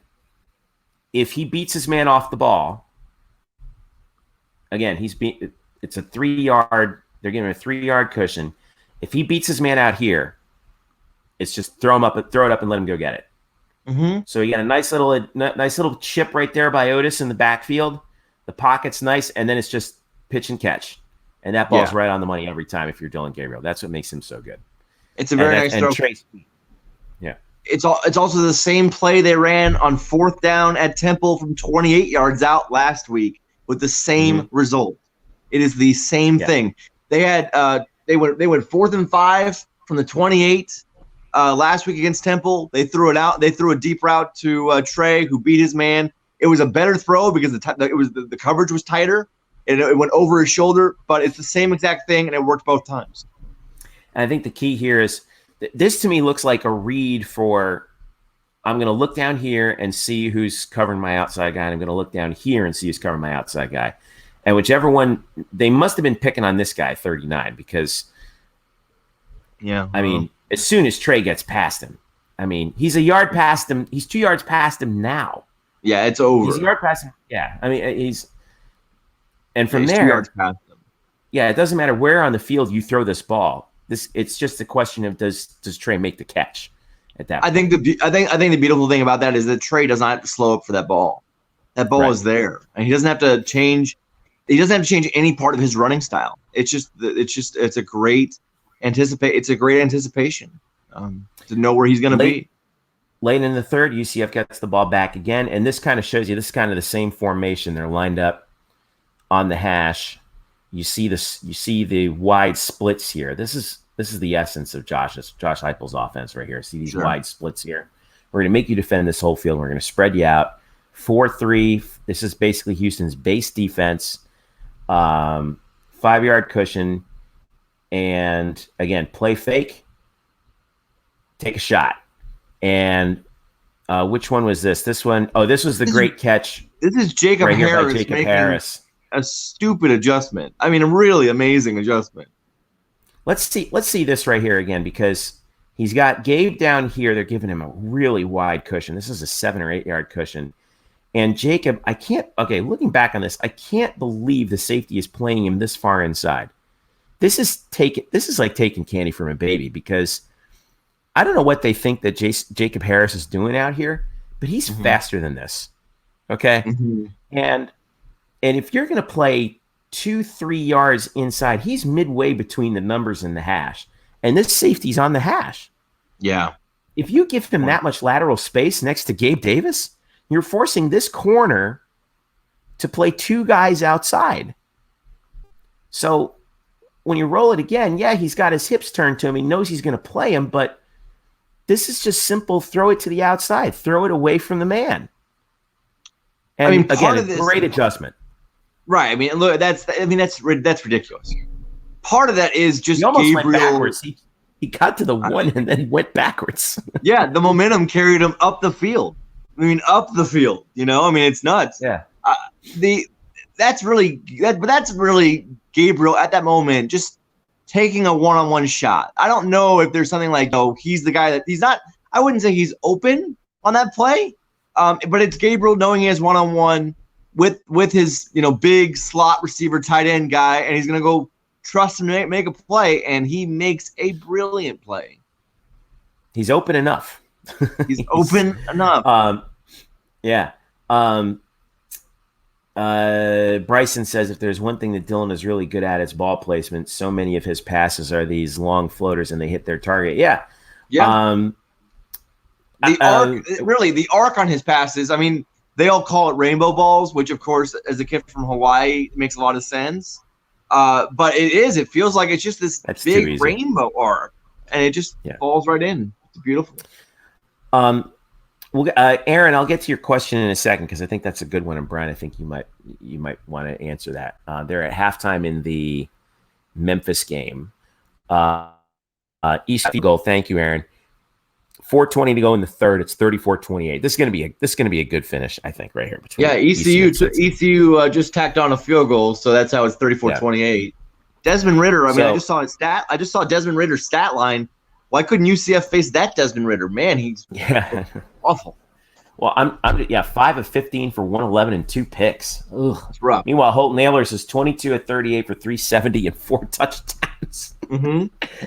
if he beats his man off the ball, again, it's a 3-yard. They're giving him a 3-yard cushion. If he beats his man out here, it's just throw it up and let him go get it. Mm-hmm. So you got a nice little chip right there by Otis in the backfield. The pocket's nice, and then it's just pitch and catch, and that ball's right on the money every time. If you're Dylan Gabriel, that's what makes him so good. It's a very nice throw. Yeah. It's also the same play they ran on 4th down at Temple from 28 yards out last week with the same result. It is the same thing. They had they went 4th and 5 from the 28 last week against Temple. They threw it out. They threw a deep route to Trey, who beat his man. It was a better throw because the coverage was tighter. It went over his shoulder, but it's the same exact thing, and it worked both times. And I think the key here is, this to me looks like a read for, I'm going to look down here and see who's covering my outside guy, and I'm going to look down here and see who's covering my outside guy. And whichever one, they must have been picking on this guy, 39, because Yeah. I mean, as soon as Trey gets past him, I mean, he's a yard past him. He's 2 yards past him now. Yeah, it's over. He's a yard past him. Yeah. I mean, and from he's there, 2 yards past him. Yeah, it doesn't matter where on the field you throw this ball. It's just a question of does Trey make the catch at that point? I think the beautiful thing about that is that Trey does not have to slow up for that ball. That ball is there, and he doesn't have to change. He doesn't have to change any part of his running style. It's a great anticipation to know where he's going to be. Late in the third, UCF gets the ball back again, and this kind of shows you this is kind of the same formation. They're lined up on the hash. You see this. You see the wide splits here. This is the essence of Josh Heupel's offense right here. See these wide splits here. We're going to make you defend this whole field. We're going to spread you out 4-3. This is basically Houston's base defense. 5-yard cushion, and again, play fake, take a shot. And which one was this? This one, this was the great catch. This is Jacob right Harris here by Jacob making Harris. A stupid adjustment. I mean, a really amazing adjustment. Let's see this right here again, because he's got Gabe down here. They're giving him a really wide cushion. This is a 7 or 8 yard cushion. And Jacob, looking back on this, I can't believe the safety is playing him this far inside. This is like taking candy from a baby, because I don't know what they think that Jacob Harris is doing out here, but he's faster than this. Okay? And if you're going to play 2-3 yards inside, he's midway between the numbers and the hash. And this safety's on the hash. Yeah. If you give him that much lateral space next to Gabe Davis, you're forcing this corner to play 2 guys outside. So when you roll it again, he's got his hips turned to him. He knows he's going to play him, but this is just simple. Throw it to the outside. Throw it away from the man. And I mean, again, a great adjustment. Right. I mean, look, that's ridiculous. Part of that is just he almost Gabriel. Went backwards. He got to the one and then went backwards. Yeah, the momentum carried him up the field. I mean, up the field. You know, I mean, it's nuts. Yeah. That's really Gabriel at that moment just taking a one-on-one shot. I don't know if there's something like, he's the guy that he's not. I wouldn't say he's open on that play, but it's Gabriel knowing he has one-on-one with his big slot receiver tight end guy, and he's gonna go trust him to make a play, and he makes a bryliant play. He's open enough. He's open enough. Bryson says if there's one thing that Dylan is really good at, it's ball placement. So many of his passes are these long floaters and they hit their target. Yeah. The arc on his passes, I mean, they all call it rainbow balls, which of course, as a kid from Hawaii, makes a lot of sense. But it feels like it's just this big rainbow arc, and it just falls right in. It's beautiful. Aaron, I'll get to your question in a second, because I think that's a good one. And Brian, I think you might want to answer that. They're at halftime in the Memphis game. East field goal. Thank you, Aaron. 4:20 to go in the third. It's 34-28. This is going to be a good finish, I think, right here. ECU just tacked on a field goal, so that's how it's 34-28. Desmond Ridder. I just saw his stat. I just saw Desmond Ridder's stat line. Why couldn't UCF face that Desmond Ridder? Man, he's awful. Well, I'm 5 of 15 for 111 and 2 picks. Ugh. That's rough. Meanwhile, Holt Nailers is 22 of 38 for 370 and 4 touchdowns.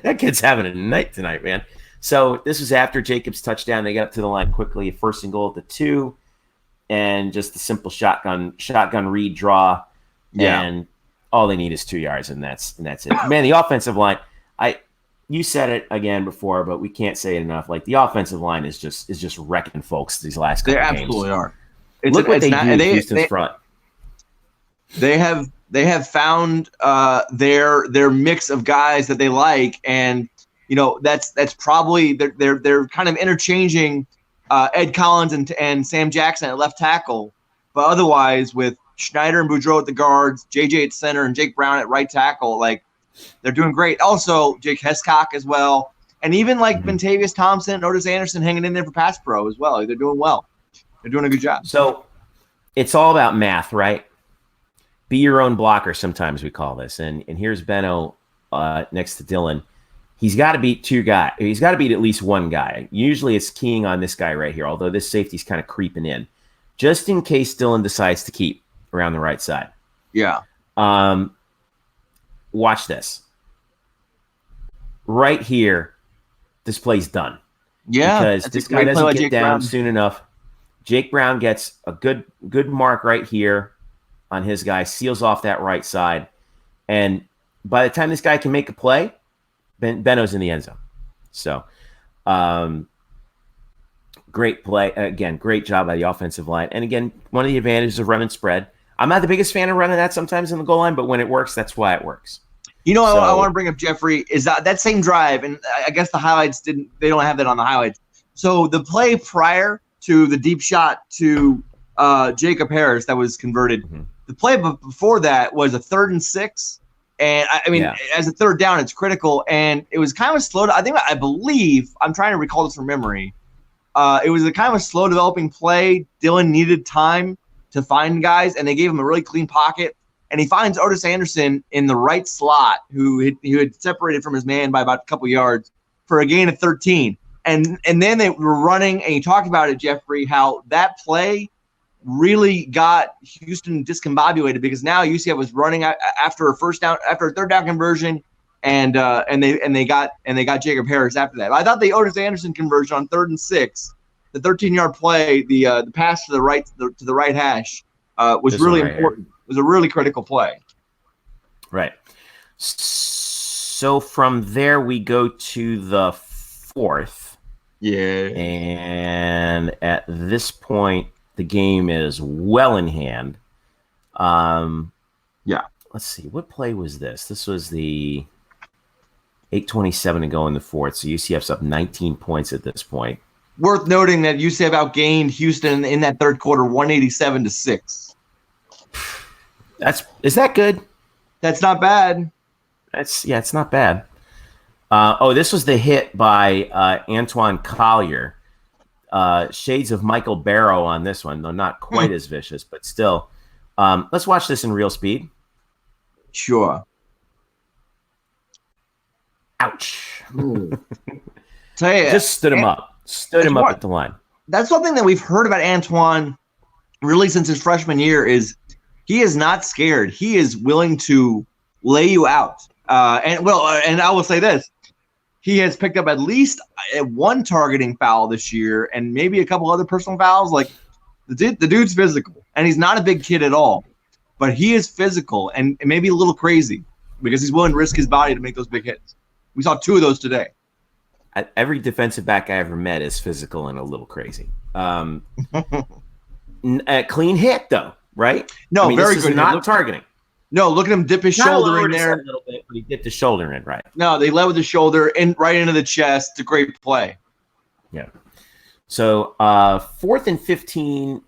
That kid's having a night tonight, man. So this was after Jacob's touchdown. They got up to the line quickly, 1st and goal at the 2, and just a simple shotgun read draw. Yeah. And all they need is 2 yards, and that's it. Man, the offensive line, you said it again before, but we can't say it enough. Like, the offensive line is just wrecking folks these last couple games. They absolutely are. Look what they do in Houston's front. They have found their mix of guys that they like, and that's probably they're kind of interchanging Ed Collins and Sam Jackson at left tackle, but otherwise with Schneider and Boudreaux at the guards, JJ at center, and Jake Brown at right tackle, like, they're doing great. Also, Jake Hescock as well, and even like Ventavious Thompson, Otis Anderson hanging in there for pass pro as well. They're doing well. They're doing a good job. So it's all about math, right? Be your own blocker, sometimes we call this. And here's Benno next to Dylan. he's got to beat two guys. He's got to beat at least one guy. Usually it's keying on this guy right here, although this safety's kind of creeping in, just in case Dylan decides to keep around the right side. Yeah. Watch this. Right here, this play's done. Yeah. Because this guy doesn't get down soon enough. Jake Brown gets a good mark right here on his guy, seals off that right side. And by the time this guy can make a play, Benno's in the end zone. So, great play. Again, great job by the offensive line. And again, one of the advantages of running spread. I'm not the biggest fan of running that sometimes in the goal line, but when it works, that's why it works. You know, I want to bring up, Jeffrey, is that same drive, and I guess the highlights they don't have that on the highlights. So the play prior to the deep shot to Jacob Harris that was converted, the play before that was a 3rd and 6. And I mean, as a third down, it's critical. And it was kind of slow. I believe, I'm trying to recall this from memory. It was a kind of a slow developing play. Dylan needed time to find guys, and they gave him a really clean pocket. And he finds Otis Anderson in the right slot, who had separated from his man by about a couple yards for a gain of 13. And then they were running, and you talked about it, Jeffrey, how that play really got Houston discombobulated, because now UCF was running after a third down conversion, and they got Jacob Harris after that. But I thought the Otis Anderson conversion on 3rd and 6, the 13-yard play, the pass to the right hash was really important. It was a really critical play. Right. So from there we go to the 4th. Yeah. And at this point, the game is well in hand. Yeah. Let's see. What play was this? This was the 8:27 to go in the 4th. So UCF's up 19 points at this point. Worth noting that UCF outgained Houston in that third quarter 187-6. Is that good? That's not bad. It's not bad. This was the hit by Antoine Collier. Shades of Michael Barrow on this one, though not quite as vicious, but still. Let's watch this in real speed. Sure. Ouch. Tell you, just stood him up. Stood him up at the line. That's something that we've heard about Antoine really since his freshman year, is he is not scared. He is willing to lay you out. And I will say this. He has picked up at least one targeting foul this year, and maybe a couple other personal fouls. Like the dude's physical, and he's not a big kid at all, but he is physical and maybe a little crazy because he's willing to risk his body to make those big hits. We saw 2 of those today. Every defensive back I ever met is physical and a little crazy. A clean hit though, right? No, very this good. Is not targeting. No, look at him dip his shoulder in there a little bit, but he dipped his shoulder in, right? No, they led with the shoulder and right into the chest. It's a great play. Yeah. So 4th and 15.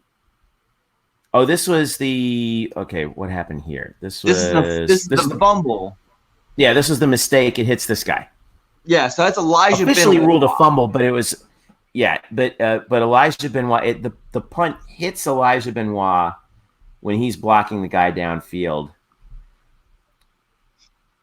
Oh, this was what happened here? This is the fumble. Yeah, this was the mistake. It hits this guy. Yeah, so that's Elijah officially Benoit. Ruled a fumble, but it was but Elijah Benoit, the punt hits Elijah Benoit when he's blocking the guy downfield.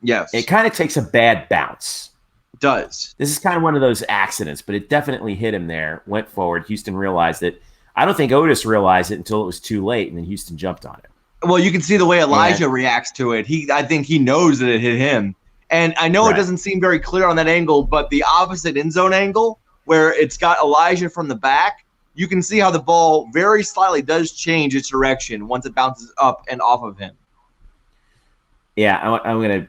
Yes. It kind of takes a bad bounce. It does. This is kind of one of those accidents, but it definitely hit him there, went forward. Houston realized it. I don't think Otis realized it until it was too late, and then Houston jumped on it. Well, you can see the way Elijah reacts to it. I think he knows that it hit him. And I know it doesn't seem very clear on that angle, but the opposite end zone angle, where it's got Elijah from the back, you can see how the ball very slightly does change its direction once it bounces up and off of him. Yeah, I'm going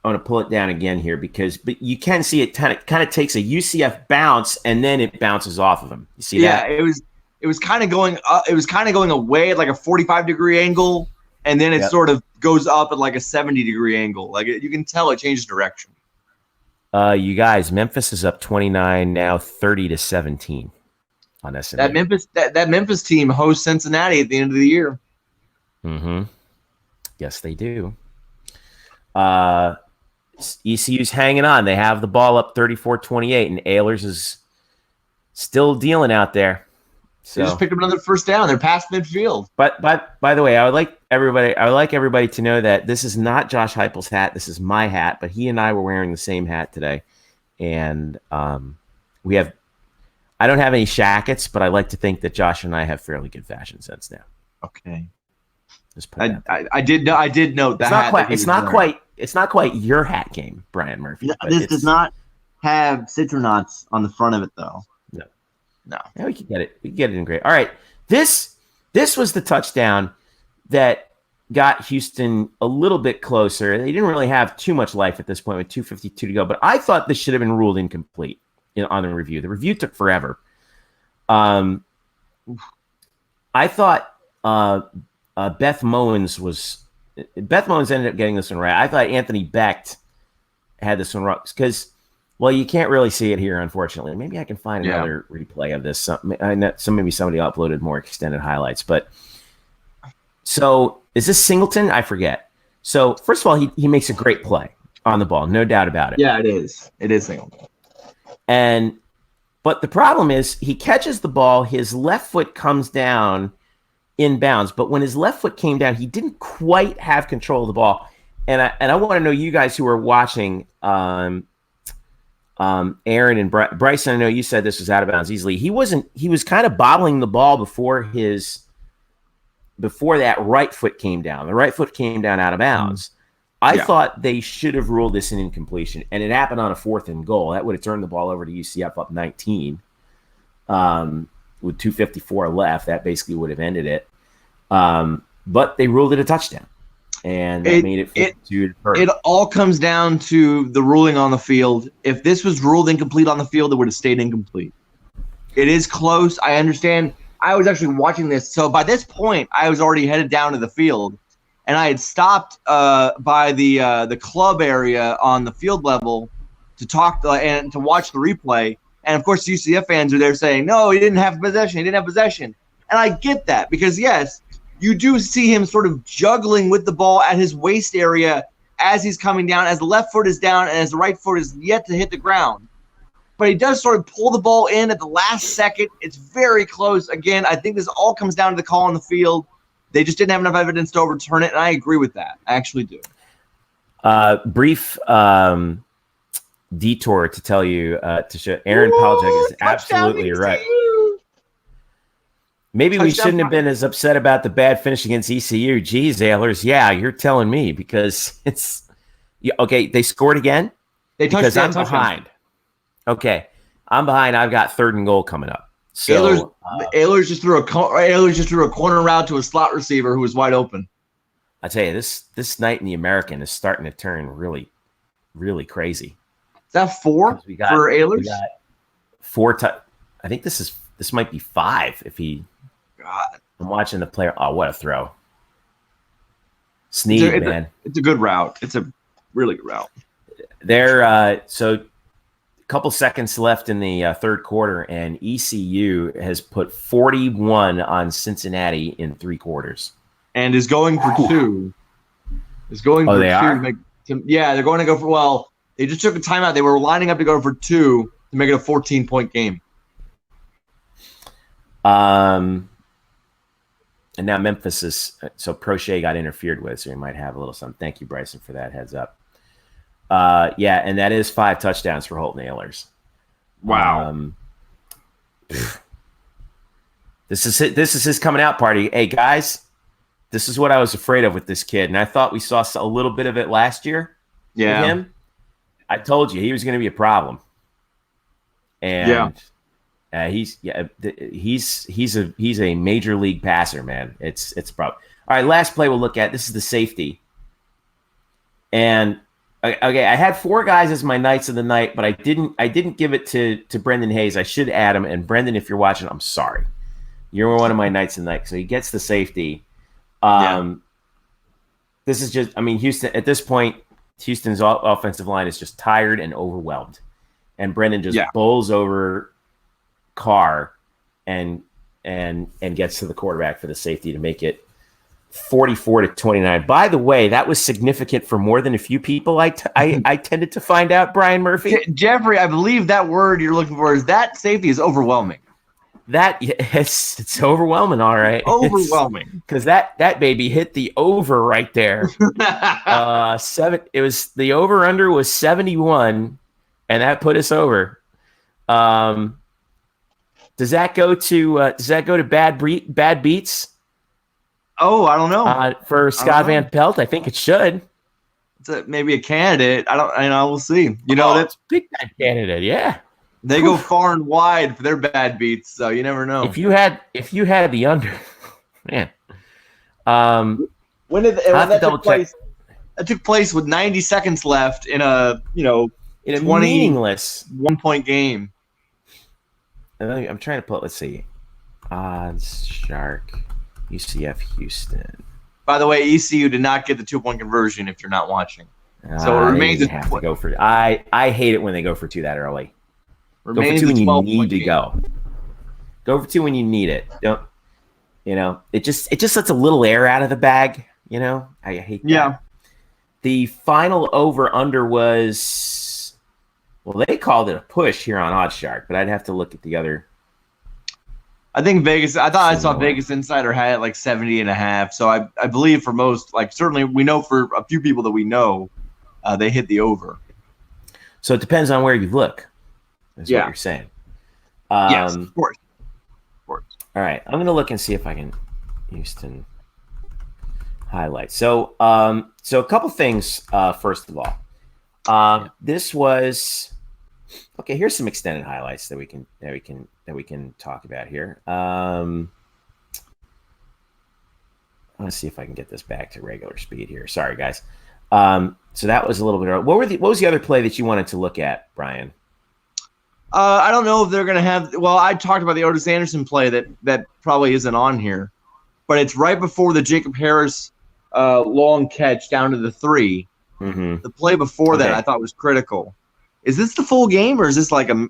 to pull it down again here but you can see it kind of takes a UCF bounce and then it bounces off of him. You see that? Yeah, it was kind of going up. It was kind of going away at like a 45-degree angle, and then it sort of goes up at like a 70-degree angle. Like you can tell it changes direction. You guys, Memphis is up 29 now, 30-17 on SMU. That Memphis team hosts Cincinnati at the end of the year. Mm-hmm. Yes, they do. ECU's hanging on. They have the ball up 34-28, and Ehlers is still dealing out there. So, they just picked up another first down. They're past midfield. But by the way, I would like everybody to know that this is not Josh Heupel's hat. This is my hat, but he and I were wearing the same hat today. and we have. I don't have any shackets, but I like to think that Josh and I have fairly good fashion sense now. Okay. I did note that it's not quite your hat game, Brian Murphy. This does not have citronauts on the front of it, though. No. Yeah, we can get it. We can get it in great. All right. This was the touchdown that got Houston a little bit closer. They didn't really have too much life at this point with 2:52 to go, but I thought this should have been ruled incomplete on the review. The review took forever. I thought Beth Mowins ended up getting this one right. I thought Anthony Becht had this one wrong because, well, you can't really see it here, unfortunately. Maybe I can find another replay of this. Maybe somebody uploaded more extended highlights. But so is this Singleton? I forget. So first of all, he makes a great play on the ball, no doubt about it. Yeah, it is. It is Singleton. But the problem is he catches the ball, his left foot comes down in bounds, but when his left foot came down, he didn't quite have control of the ball. And I want to know, you guys who are watching, Aaron and Bryson, I know you said this was out of bounds easily. He was kind of bobbling the ball before that right foot came down. The right foot came down out of bounds. I thought they should have ruled this an incompletion, and it happened on a 4th and goal. That would have turned the ball over to UCF up 19 with 2:54 left. That basically would have ended it. But they ruled it a touchdown, and that made it 42. It all comes down to the ruling on the field. If this was ruled incomplete on the field, it would have stayed incomplete. It is close. I understand. I was actually watching this. So by this point, I was already headed down to the field. And I had stopped by the club area on the field level to talk and to watch the replay. And, of course, UCF fans are there saying, no, he didn't have possession. He didn't have possession. And I get that because, yes, you do see him sort of juggling with the ball at his waist area as he's coming down, as the left foot is down and as the right foot is yet to hit the ground. But he does sort of pull the ball in at the last second. It's very close. Again, I think this all comes down to the call on the field. They just didn't have enough evidence to overturn it, and I agree with that. I actually do. Brief detour to tell you, to show Aaron Paljek is absolutely right. Maybe we shouldn't have been as upset about the bad finish against ECU. Geez, Ailers, yeah, you're telling me because it's okay. They scored again. Because I'm behind. Okay, I'm behind. I've got 3rd and goal coming up. So Ailers just threw a corner route to a slot receiver who was wide open. I tell you, this night in the American is starting to turn really, really crazy. Is that 4 for Ailers? We got 4. I think this might be 5 if he. God. I'm watching the player. Oh, what a throw! Sneed, man. It's a good route. It's a really good route. So. Couple seconds left in the 3rd quarter, and ECU has put 41 on Cincinnati in 3 quarters, and is going for 2. Is going for 2. Are? They're going to go for. Well, they just took a timeout. They were lining up to go for 2 to make it a 14-point game. And now Memphis is so Prochet got interfered with, so we might have a little something. Thank you, Bryson, for that heads up. And that is 5 touchdowns for Holton Ailers. Wow. This is his coming out party. Hey guys, this is what I was afraid of with this kid, and I thought we saw a little bit of it last year. Yeah. With him. I told you he was going to be a problem. And he's a major league passer, man. It's a problem. All right, last play we'll look at. This is the safety, and. Okay, I had 4 guys as my Knights of the night, but I didn't give it to Brendan Hayes. I should add him. And Brendan, if you're watching, I'm sorry. You're one of my Knights of the night. So he gets the safety. This is just, Houston, at this point, Houston's offensive line is just tired and overwhelmed. And Brendan just bowls over Carr and gets to the quarterback for the safety to make it 44-29. By the way, that was significant for more than a few people. I tended to find out, Brian Murphy. Jeffrey, I believe that word you're looking for is that safety is overwhelming. It's overwhelming, all right. Overwhelming. Because that baby hit the over right there. The over under was 71, and that put us over. Does that go to bad beats? Oh, I don't know. For Scott Van Pelt, I think it should. It's maybe a candidate. We'll see. That's a big time candidate. Yeah, they go far and wide for their bad beats, so you never know. If you had the under, man. When that took place? That took place with 90 seconds left in a in a meaningless 1-point game. I'm trying to pull. Let's see, odds Shark UCF Houston. By the way, ECU did not get the 2-point conversion. If you're not watching, so it remains. Have to go for. I hate it when they go for 2 that early. Go for 2 when you need to go. Go for 2 when you need it. Don't. It just lets a little air out of the bag. I hate that. Yeah. The final over-under was, well, they called it a push here on OddsShark, but I'd have to look at the other. I think Vegas, I thought I saw Vegas Insider had it like 70.5. So I believe for most, like certainly we know for a few people that we know, they hit the over. So it depends on where you look, is what you're saying. Yes, of course. All right, I'm going to look and see if I can Houston highlights. So a couple things. First of all, this was okay. Here's some extended highlights that we can talk about here. Let's see if I can get this back to regular speed here. Sorry, guys. So that was a little bit early. What was the other play that you wanted to look at, Brian? I don't know if they're going to have. Well, I talked about the Otis Anderson play that probably isn't on here, but it's right before the Jacob Harris long catch down to the 3. Mm-hmm. The play before that I thought was critical. Is this the full game or is this like a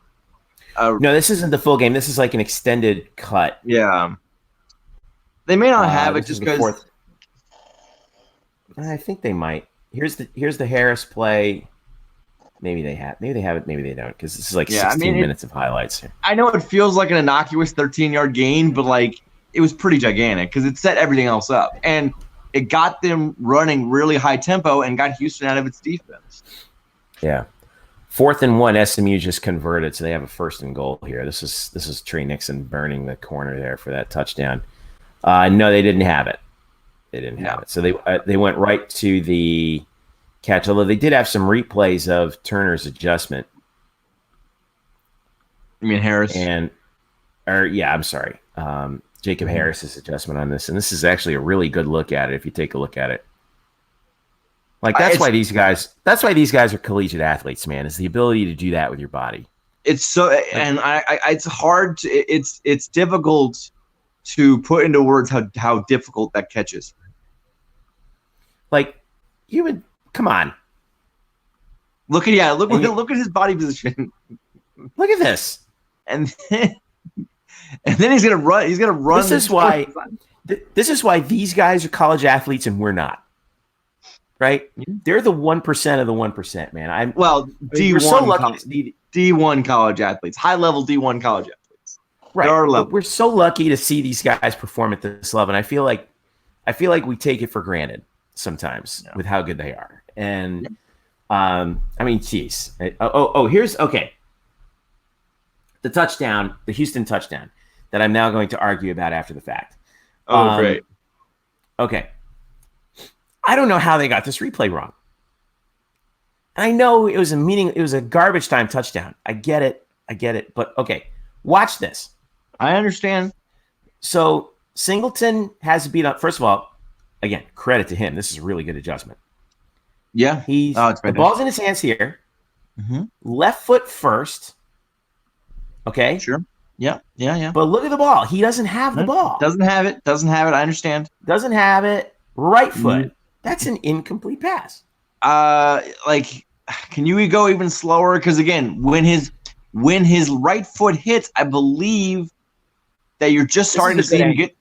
No, this isn't the full game. This is like an extended cut. Yeah. They may not have it just because. I think they might. Here's the Harris play. Maybe they have it. Maybe they don't, because this is like 16 minutes of highlights here. I know it feels like an innocuous 13-yard gain, but like it was pretty gigantic because it set everything else up, and it got them running really high tempo and got Houston out of its defense. Yeah, 4th and 1. SMU just converted, so they have a 1st and goal here. This is Trey Nixon burning the corner there for that touchdown. No, they didn't have it. They didn't have it. So they went right to the catch, although they did have some replays of Turner's adjustment. You mean Harris? I'm sorry. Jacob Harris's adjustment on this. And this is actually a really good look at it if you take a look at it. Like that's why these guys are collegiate athletes, man, is the ability to do that with your body. It's so and it's hard to it's difficult to put into words how difficult that catch is. Like you would come on. Look at his body position. Look at this. And then he's gonna run. He's gonna run. This is why these guys are college athletes and we're not. Right? They're the 1% of the 1%, man. D1 college athletes, high level D1 college athletes. Right. But we're so lucky to see these guys perform at this level, and I feel like we take it for granted sometimes with how good they are. And geez. Here's the touchdown, the Houston touchdown that I'm now going to argue about after the fact. Great. Okay. I don't know how they got this replay wrong. I know it was a garbage time touchdown. I get it. But okay, watch this. I understand. So Singleton has to beat up. First of all, again, credit to him. This is a really good adjustment. Yeah. The ball's in his hands here. Mm-hmm. Left foot first. Okay. Sure. Yeah. But look at the ball. He doesn't have the ball. Doesn't have it. I understand. Doesn't have it. Right foot. Mm-hmm. That's an incomplete pass. Can you go even slower? Because again, when his right foot hits, I believe that you're just starting to see him get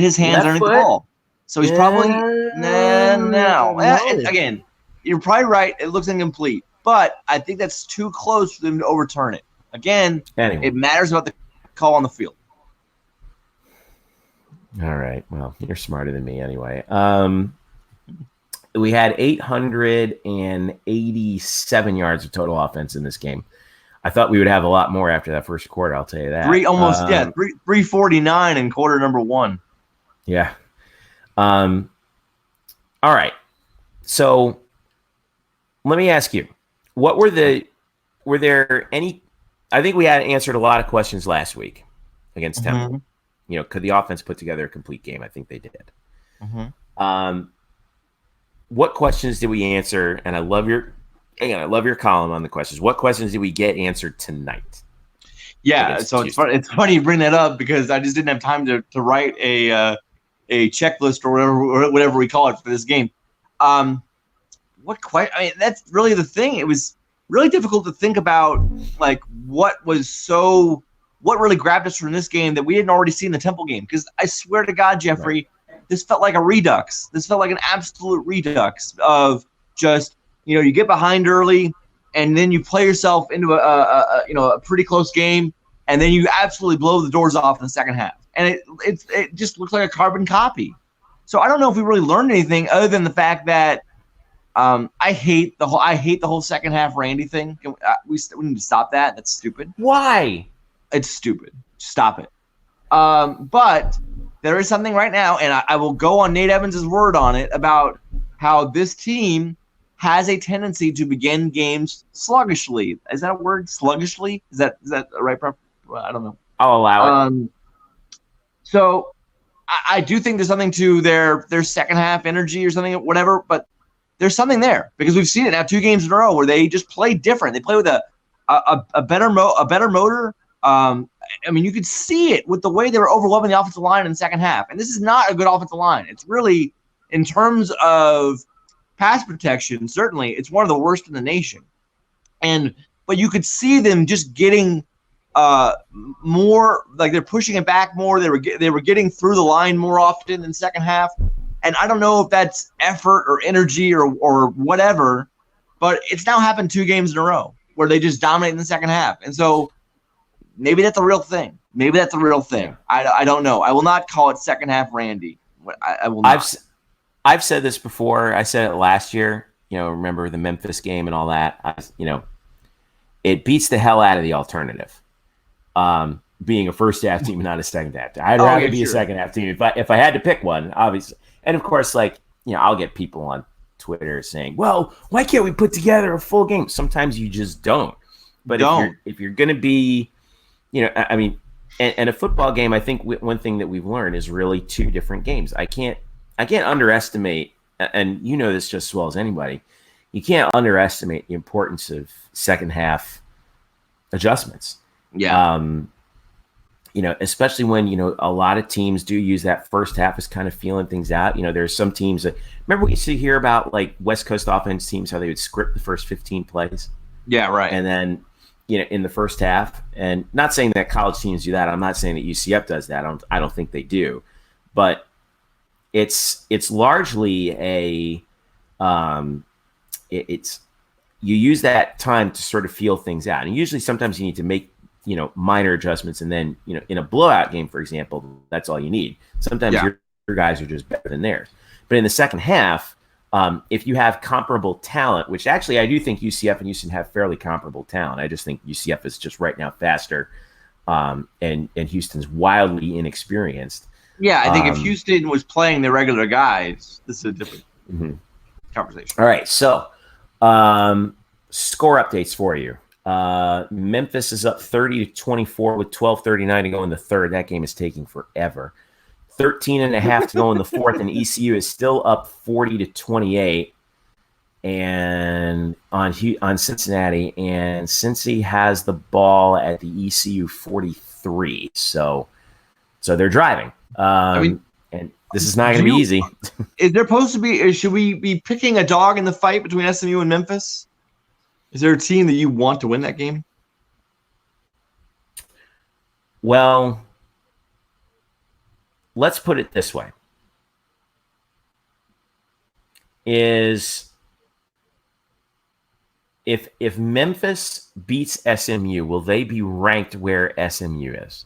his hands underneath the ball. So he's probably no. Again, you're probably right. It looks incomplete, but I think that's too close for them to overturn it. Again, It matters about the call on the field. All right. Well, you're smarter than me anyway. We had 887 yards of total offense in this game. I thought we would have a lot more after that first quarter. I'll tell you that. 349 in quarter number 1. Yeah. All right. So let me ask you, were there any? I think we had answered a lot of questions last week against Temple. Could the offense put together a complete game? I think they did. What questions did we answer? And I love your column on the questions. What questions did we get answered tonight? Yeah, so it's funny you bring that up because I just didn't have time to write a checklist or whatever we call it for this game. That's really the thing. It was really difficult to think about like what really grabbed us from this game that we hadn't already seen the Temple game. Because I swear to God, Jeffrey, this felt like a redux. This felt like an absolute redux of just, you get behind early and then you play yourself into a pretty close game and then you absolutely blow the doors off in the second half. And it just looks like a carbon copy. So I don't know if we really learned anything other than the fact that I hate the whole second half Randy thing. We need to stop that. That's stupid. Why? It's stupid. Stop it. But there is something right now, and I will go on Nate Evans' word on it about how this team has a tendency to begin games sluggishly. Is that a word? Sluggishly? Is that the right? I don't know. I'll allow it. So I do think there's something to their second half energy or something, whatever. But there's something there because we've seen it now 2 games in a row where they just play different. They play with a better motor. You could see it with the way they were overwhelming the offensive line in the second half. And this is not a good offensive line. It's really, in terms of pass protection, certainly it's one of the worst in the nation. But you could see them just getting more, like they're pushing it back more. They were getting through the line more often in the second half. And I don't know if that's effort or energy or whatever, but it's now happened 2 games in a row where they just dominate in the second half. And so maybe that's a real thing. Yeah. I don't know. I will not call it second half Randy. I will not. I've said this before. I said it last year. Remember the Memphis game and all that. It beats the hell out of the alternative. Being a first half team and not a second half team. I'd rather be a second half team if I had to pick one, obviously. And of course, I'll get people on Twitter saying, "Well, why can't we put together a full game?" Sometimes you just don't. But if you're going to be, and a football game, I think one thing that we've learned is really 2 different games. I can't underestimate, and you know this just as well as anybody, you can't underestimate the importance of second half adjustments. Yeah. Especially when, a lot of teams do use that first half as kind of feeling things out. There's some teams that, remember we used to hear about like West Coast offense teams, how they would script the first 15 plays. Yeah, right. And then, in the first half, and not saying that college teams do that. I'm not saying that UCF does that. I don't think they do, but it's largely it's you use that time to sort of feel things out. And usually sometimes you need to make, minor adjustments. And then, in a blowout game, for example, that's all you need. Sometimes your guys are just better than theirs. But in the second half, if you have comparable talent, which actually I do think UCF and Houston have fairly comparable talent. I just think UCF is just right now faster, and Houston's wildly inexperienced. Yeah, I think if Houston was playing the regular guys, this is a different conversation. All right, so score updates for you. Memphis is up 30-24 with 12:39 to go in the third. That game is taking forever. 13.5 to go in the fourth, and ECU is still up 40-28 and on Cincinnati. And Cincy has the ball at the ECU 43. So they're driving. And this is not going to be easy. Is there supposed to be? Should we be picking a dog in the fight between SMU and Memphis? Is there a team that you want to win that game? Well, let's put it this way. If Memphis beats SMU, will they be ranked where SMU is?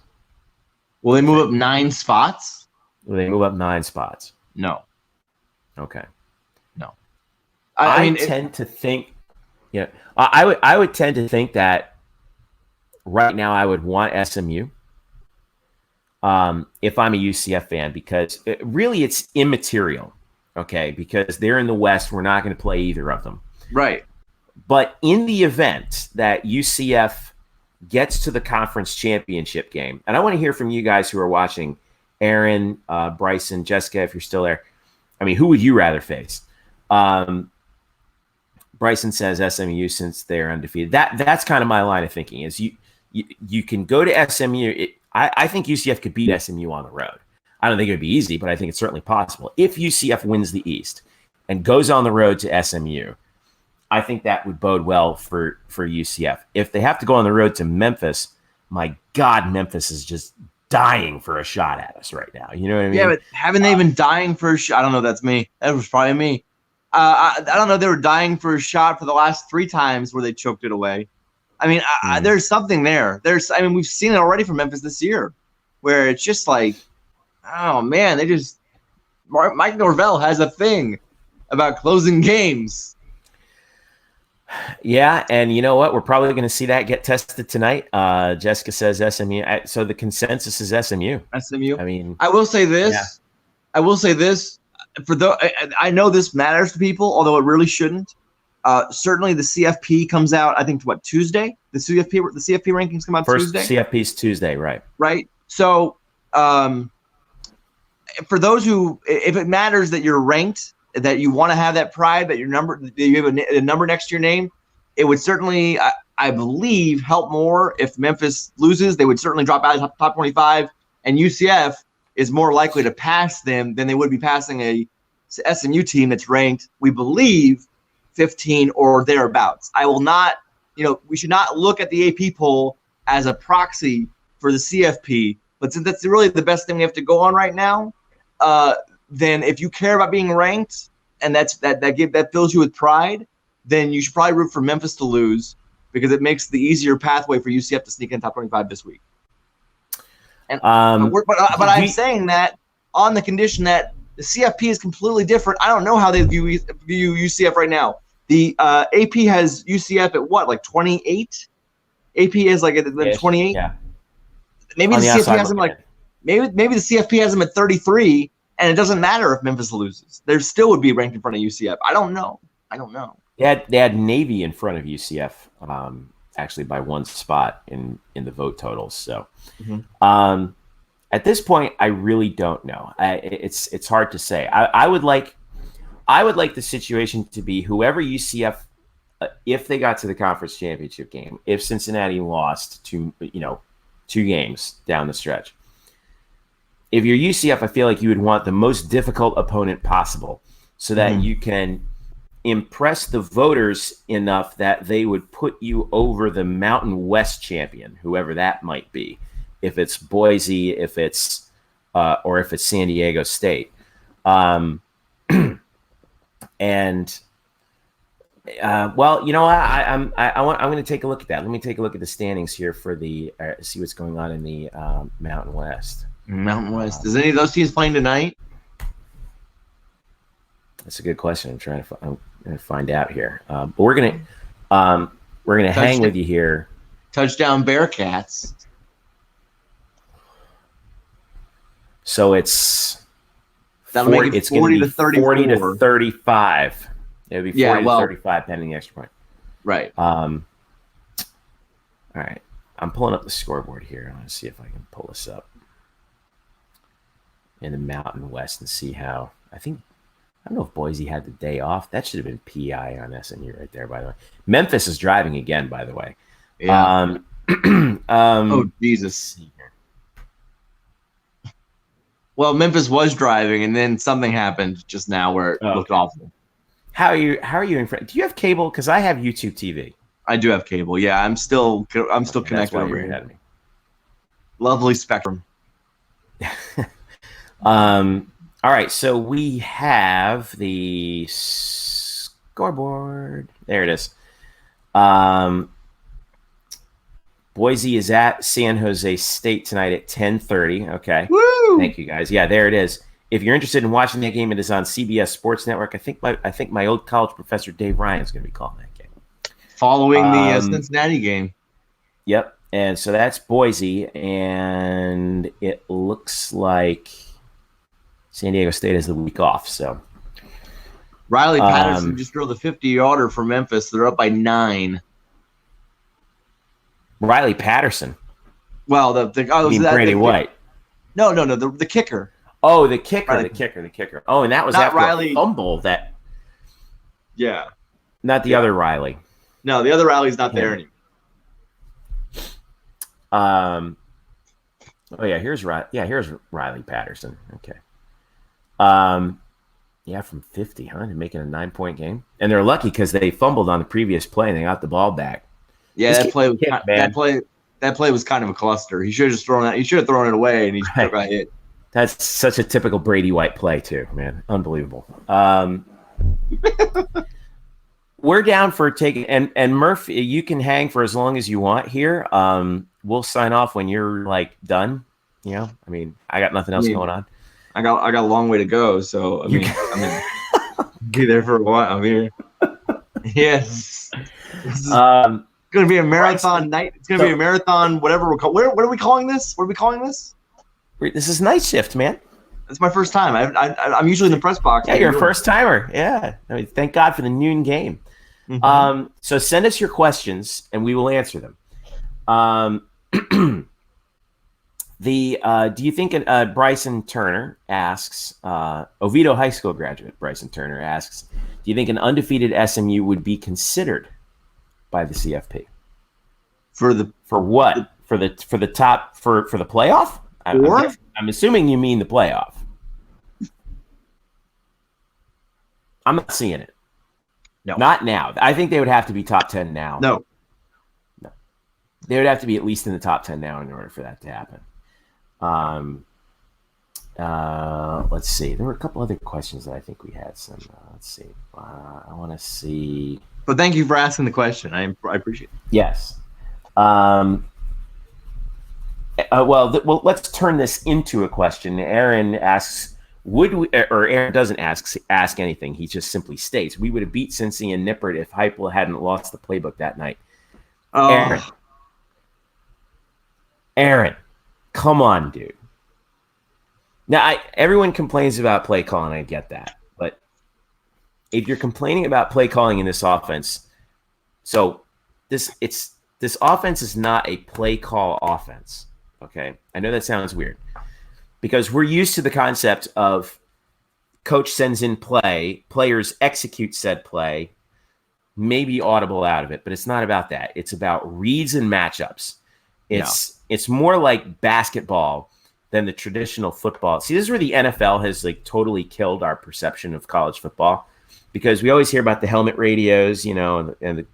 Will they move up 9 spots? Will they move up 9 spots? No. Okay. No. I mean, tend to think, I would tend to think that right now I would want SMU if I'm a UCF fan, because really it's immaterial, okay? Because they're in the West, we're not going to play either of them. right. But in the event that UCF gets to the conference championship game, and I want to hear from you guys who are watching, Aaron, Bryson, Jessica, if you're still there. I mean, who would you rather face? Bryson says SMU since they're undefeated. That's kind of my line of thinking. Is you can go to SMU. I think UCF could beat SMU on the road. I don't think it would be easy, but I think it's certainly possible. If UCF wins the East and goes on the road to SMU, I think that would bode well for UCF. If they have to go on the road to Memphis, my God, Memphis is just dying for a shot at us right now. You know what I mean? Yeah, but haven't they been dying for a shot? I don't know. That's me. That was probably me. I don't know. They were dying for a shot for the last 3 times where they choked it away. I mean, there's something there. We've seen it already from Memphis this year, where it's just like, oh man, Mike Norvell has a thing about closing games. Yeah, and you know what? We're probably going to see that get tested tonight. Jessica says SMU. So the consensus is SMU. SMU. I mean, I will say this. Yeah. I will say this. I know this matters to people, although it really shouldn't. Certainly, the CFP comes out. I think Tuesday. The CFP rankings come out first Tuesday. CFP's Tuesday, right? Right. So, for those who, if it matters that you're ranked, that you want to have that pride, that you have a number next to your name, it would certainly, I believe, help more if Memphis loses. They would certainly drop out of top 25, and UCF is more likely to pass them than they would be passing a SMU team that's ranked, we believe, 15 or thereabouts. I will not, we should not look at the AP poll as a proxy for the CFP, but since that's really the best thing we have to go on right now, then if you care about being ranked and that fills you with pride, then you should probably root for Memphis to lose, because it makes the easier pathway for UCF to sneak in top 25 this week. And but I'm saying that on the condition that the CFP is completely different. I don't know how they view UCF right now. The AP has UCF at what, like 28? AP is like at 28. Yeah. Maybe the CFP has them like maybe the CFP has them at 33, and it doesn't matter if Memphis loses. They still would be ranked in front of UCF. I don't know. They had Navy in front of UCF, actually by 1 spot in the vote totals. So, at this point, I really don't know. It's hard to say. I would like the situation to be whoever UCF, if they got to the conference championship game, if Cincinnati lost 2 games down the stretch. If you're UCF, I feel like you would want the most difficult opponent possible, so that you can impress the voters enough that they would put you over the Mountain West champion, whoever that might be. If it's Boise, if it's or if it's San Diego State, and well, I'm going to take a look at that. Let me take a look at the standings here for the see what's going on in the Mountain West. Mountain West. Is any of those teams playing tonight? That's a good question. I'm trying to find out here. But we're gonna hang with you here. Touchdown Bearcats. So it's That'll make it 40 to 34. 40 to 35. It would be 40 to 35 pending the extra point. Right. All right. I'm pulling up the scoreboard here. I want to see if I can pull this up in the Mountain West and see how. I don't know if Boise had the day off. That should have been PI on SMU right there, by the way. Memphis is driving again, by the way. Yeah. Oh, Jesus. Well, Memphis was driving, and then something happened just now where it looked awful. How are you in front? Do you have cable? Because I have YouTube TV. I do have cable. Yeah, I'm still connected over here. Lovely Spectrum. All right, so we have the scoreboard. There it is. Boise is at San Jose State tonight at 10:30. Okay. Woo! Thank you, guys. Yeah, there it is. if you're interested in watching that game, it is on CBS Sports Network. I think my old college professor Dave Ryan is going to be calling that game. Following the Cincinnati game. Yep. And so that's Boise, and it looks like San Diego State has the week off. So Riley Patterson just drove the 50-yarder for Memphis. They're up by 9. Riley Patterson. Well, Brady White. No, the kicker. Oh, the kicker, Riley. the kicker. Oh, and that was Not after Riley. a fumble. Yeah. Not the other Riley. No, the other Riley's not there anymore. Here's Riley Patterson. Okay. From 50, huh? They're making a 9-point game, and they're lucky because they fumbled on the previous play and they got the ball back. Yeah, that play was kind of a cluster. He should have just thrown that. He should have thrown it away, and he should have got hit. That's such a typical Brady White play too, man. Unbelievable. We're down for taking and Murphy, you can hang for as long as you want here. We'll sign off when you're like done. I mean, I got nothing else going on. I got a long way to go, so I'm be there for a while. I'm here. Yes. It's gonna be a marathon night. It's gonna be a marathon. Whatever we're calling. What are we calling this? What are we calling this? This is Night Shift, man. It's my first time. I'm usually in the press box. Yeah, you're a first timer. Yeah. I mean, thank God for the noon game. Mm-hmm. So send us your questions and we will answer them. Do you think Bryson Turner asks, Oviedo High School graduate Bryson Turner asks, do you think an undefeated SMU would be considered by the CFP? For what? For the playoff? I'm assuming you mean the playoff. I'm not seeing it. No. Not now. I think they would have to be top 10 now. No. They would have to be at least in the top 10 now in order for that to happen. Let's see. There were a couple other questions that I think we had some. Let's see. I want to see. But thank you for asking the question. I appreciate it. Yes. Well, let's turn this into a question. Aaron asks, Aaron doesn't ask anything. He just simply states, we would have beat Cincy and Nippert if Heupel hadn't lost the playbook that night. Oh. Aaron, come on, dude. Now, everyone complains about play calling. I get that. But if you're complaining about play calling in this offense, so this offense is not a play call offense. Okay, I know that sounds weird because we're used to the concept of coach sends in play, players execute said play, maybe audible out of it, but it's not about that. It's about reads and matchups. It's more like basketball than the traditional football. See, this is where the NFL has like totally killed our perception of college football because we always hear about the helmet radios, and the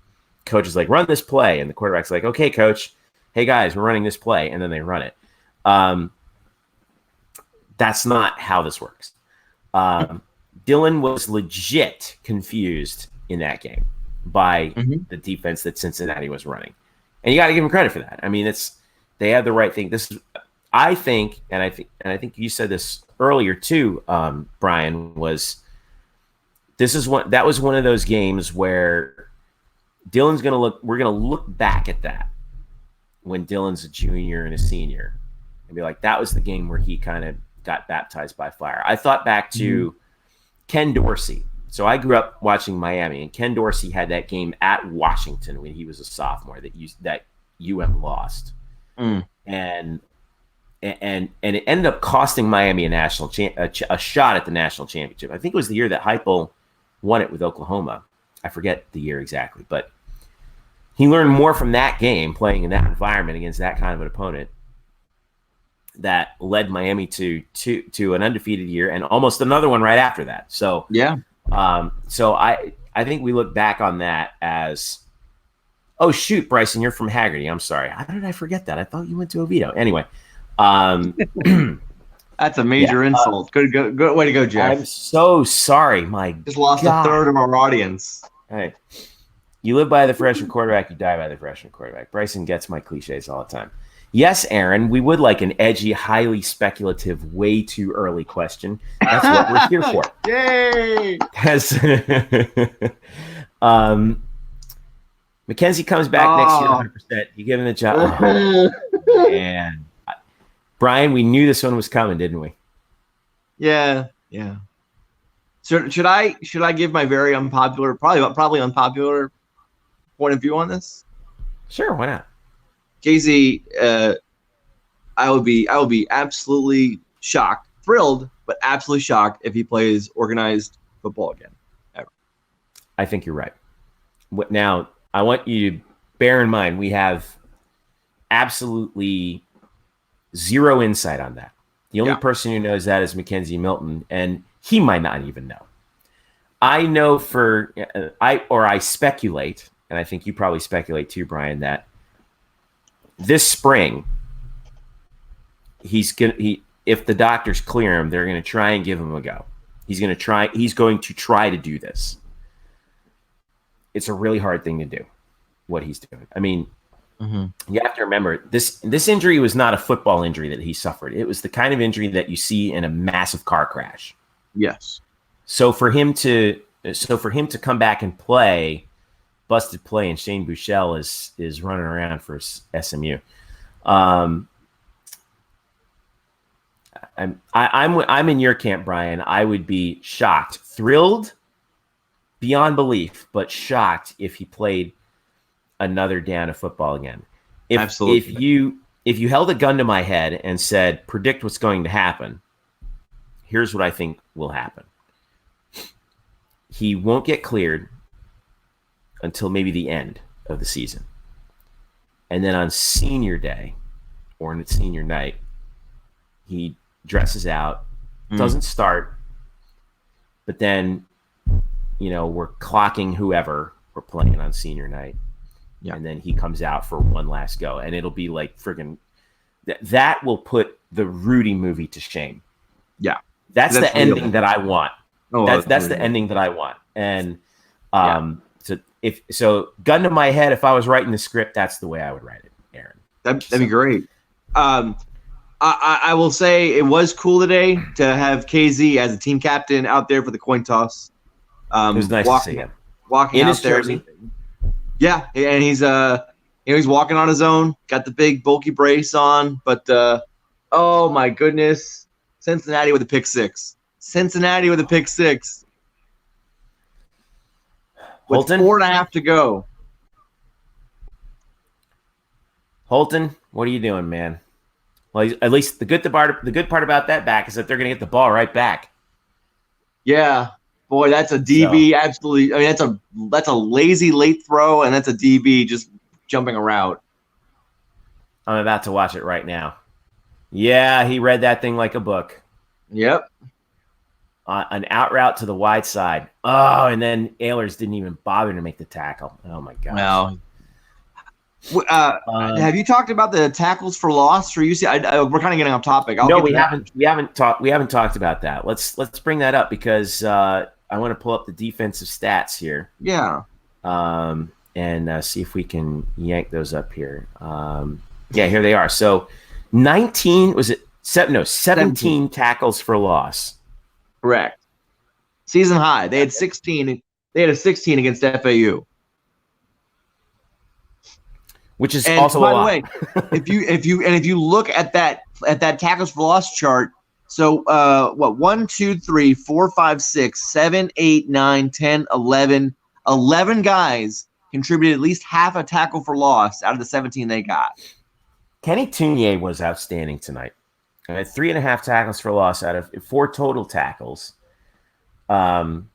coach is like, run this play, and the quarterback's like, okay, coach. Hey guys, we're running this play, and then they run it. That's not how this works. Dylan was legit confused in that game by the defense that Cincinnati was running, and you got to give him credit for that. I mean, they had the right thing. I think you said this earlier too, Brian. That was one of those games where Dylan's gonna look. We're gonna look back at that when Dylan's a junior and a senior and be like, that was the game where he kind of got baptized by fire. I thought back to Ken Dorsey. So I grew up watching Miami, and Ken Dorsey had that game at Washington when he was a sophomore that UM lost. And it ended up costing Miami a shot at the national championship. I think it was the year that Heupel won it with Oklahoma. I forget the year exactly, but he learned more from that game, playing in that environment against that kind of an opponent, that led Miami to an undefeated year and almost another one right after that. So yeah. So I think we look back on that as, oh shoot, Bryson, you're from Haggerty. I'm sorry. How did I forget that? I thought you went to Oviedo. Anyway. That's a major insult. Good way to go, Jeff. I'm so sorry. My just lost a third of our audience. Hey, you live by the freshman quarterback, you die by the freshman quarterback. Bryson gets my cliches all the time. Yes, Aaron, we would like an edgy, highly speculative, way too early question. That's what we're here for. Yay! Um, Mackenzie comes back next year 100%. You give him the job. Oh, man. Brian, we knew this one was coming, didn't we? Yeah. Should I give my very unpopular, probably unpopular point of view on this? Sure, why not? KZ, I would be absolutely shocked, thrilled, but absolutely shocked if he plays organized football again. Ever. I think you're right. Now, I want you to bear in mind we have absolutely zero insight on that. The only person who knows that is Mackenzie Milton, and he might not even know. I know I speculate, and I think you probably speculate too, Brian, that this spring if the doctors clear him, they're going to try and give him a go. He's going to try to do this. It's a really hard thing to do, what he's doing. I mean, you have to remember, this injury was not a football injury that he suffered. It was the kind of injury that you see in a massive car crash. Yes. So for him to come back and play, busted play, and Shane Buechele is running around for SMU. I'm in your camp, Brian. I would be shocked, thrilled beyond belief, but shocked if he played another down of football again. Absolutely. If you held a gun to my head and said, predict what's going to happen, here's what I think will happen. He won't get cleared until maybe the end of the season. And then on senior day or on senior night, he dresses out, doesn't start, but then, we're clocking whoever we're playing on senior night. Yeah. And then he comes out for one last go. And it'll be like friggin' that will put the Rudy movie to shame. Yeah. That's the ending that I want. Oh, that's the ending that I want. And so gun to my head, if I was writing the script, that's the way I would write it, Aaron. That'd be great. I will say it was cool today to have KZ as a team captain out there for the coin toss. It was nice to see him. Walking in out his there. jersey. Yeah, and he's he's walking on his own, got the big bulky brace on, but oh my goodness, Cincinnati with a pick six. With Holton? 4.5 to go. Holton, what are you doing, man? Well, at least the good part about that back is that they're going to get the ball right back. Yeah, boy, that's a DB. Absolutely. I mean, that's a lazy late throw, and that's a DB just jumping a route. I'm about to watch it right now. Yeah, he read that thing like a book. Yep. An out route to the wide side. Oh, and then Ehlers didn't even bother to make the tackle. Oh my gosh. Well, have you talked about the tackles for loss for UCF? We're kind of getting off topic. We haven't talked about that. Let's bring that up because I want to pull up the defensive stats here. Yeah. And see if we can yank those up here. Yeah, here they are. So 17 tackles for loss. Correct. Season high. They had 16. They had a 16 against FAU. Which is also a lot. By the way, if you look at that tackles for loss chart, so 1, 2, 3, 4, 5, 6, 7, 8, 9, 10, 11 guys contributed at least half a tackle for loss out of the 17 they got. Kenny Tunier was outstanding tonight. 3.5 tackles for loss out of 4 total tackles. 1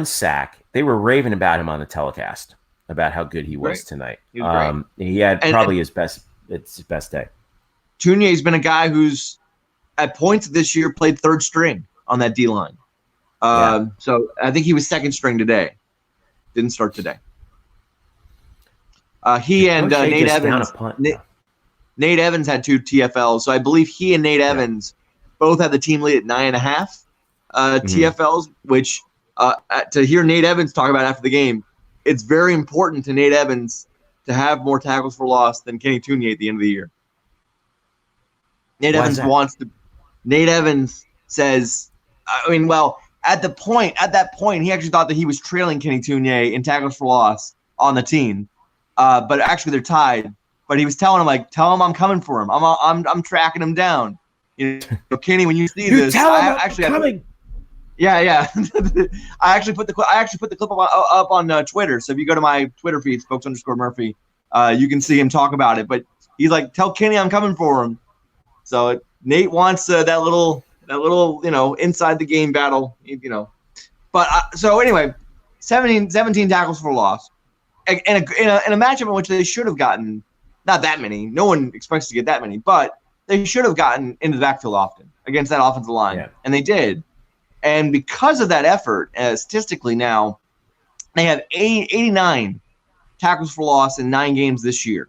sack. They were raving about him on the telecast about how good he was tonight. He had probably his best day. Tunier's been a guy who's at points this year played third string on that D line. So I think he was second string today. Didn't start today. He and Nate Evans. Nate Evans had 2 TFLs, so I believe he and Nate Evans both had the team lead at 9.5 TFLs. Which to hear Nate Evans talk about after the game, it's very important to Nate Evans to have more tackles for loss than Kenny Tunier at the end of the year. Nate Evans wants to. Nate Evans says, at that point, he actually thought that he was trailing Kenny Tunier in tackles for loss on the team, but actually they're tied. But he was telling him, tell him I'm coming for him. I'm tracking him down. Kenny, when you see this, tell him I'm coming. Yeah. I actually put the clip up on Twitter. So if you go to my Twitter feed, _Murphy, you can see him talk about it. But he's like, tell Kenny I'm coming for him. So Nate wants that little inside the game battle, But so anyway, 17 tackles for loss, in a matchup in which they should have gotten not that many. No one expects to get that many, but they should have gotten into the backfield often against that offensive line, and they did. And because of that effort, statistically now, they have 89 tackles for loss in 9 games this year.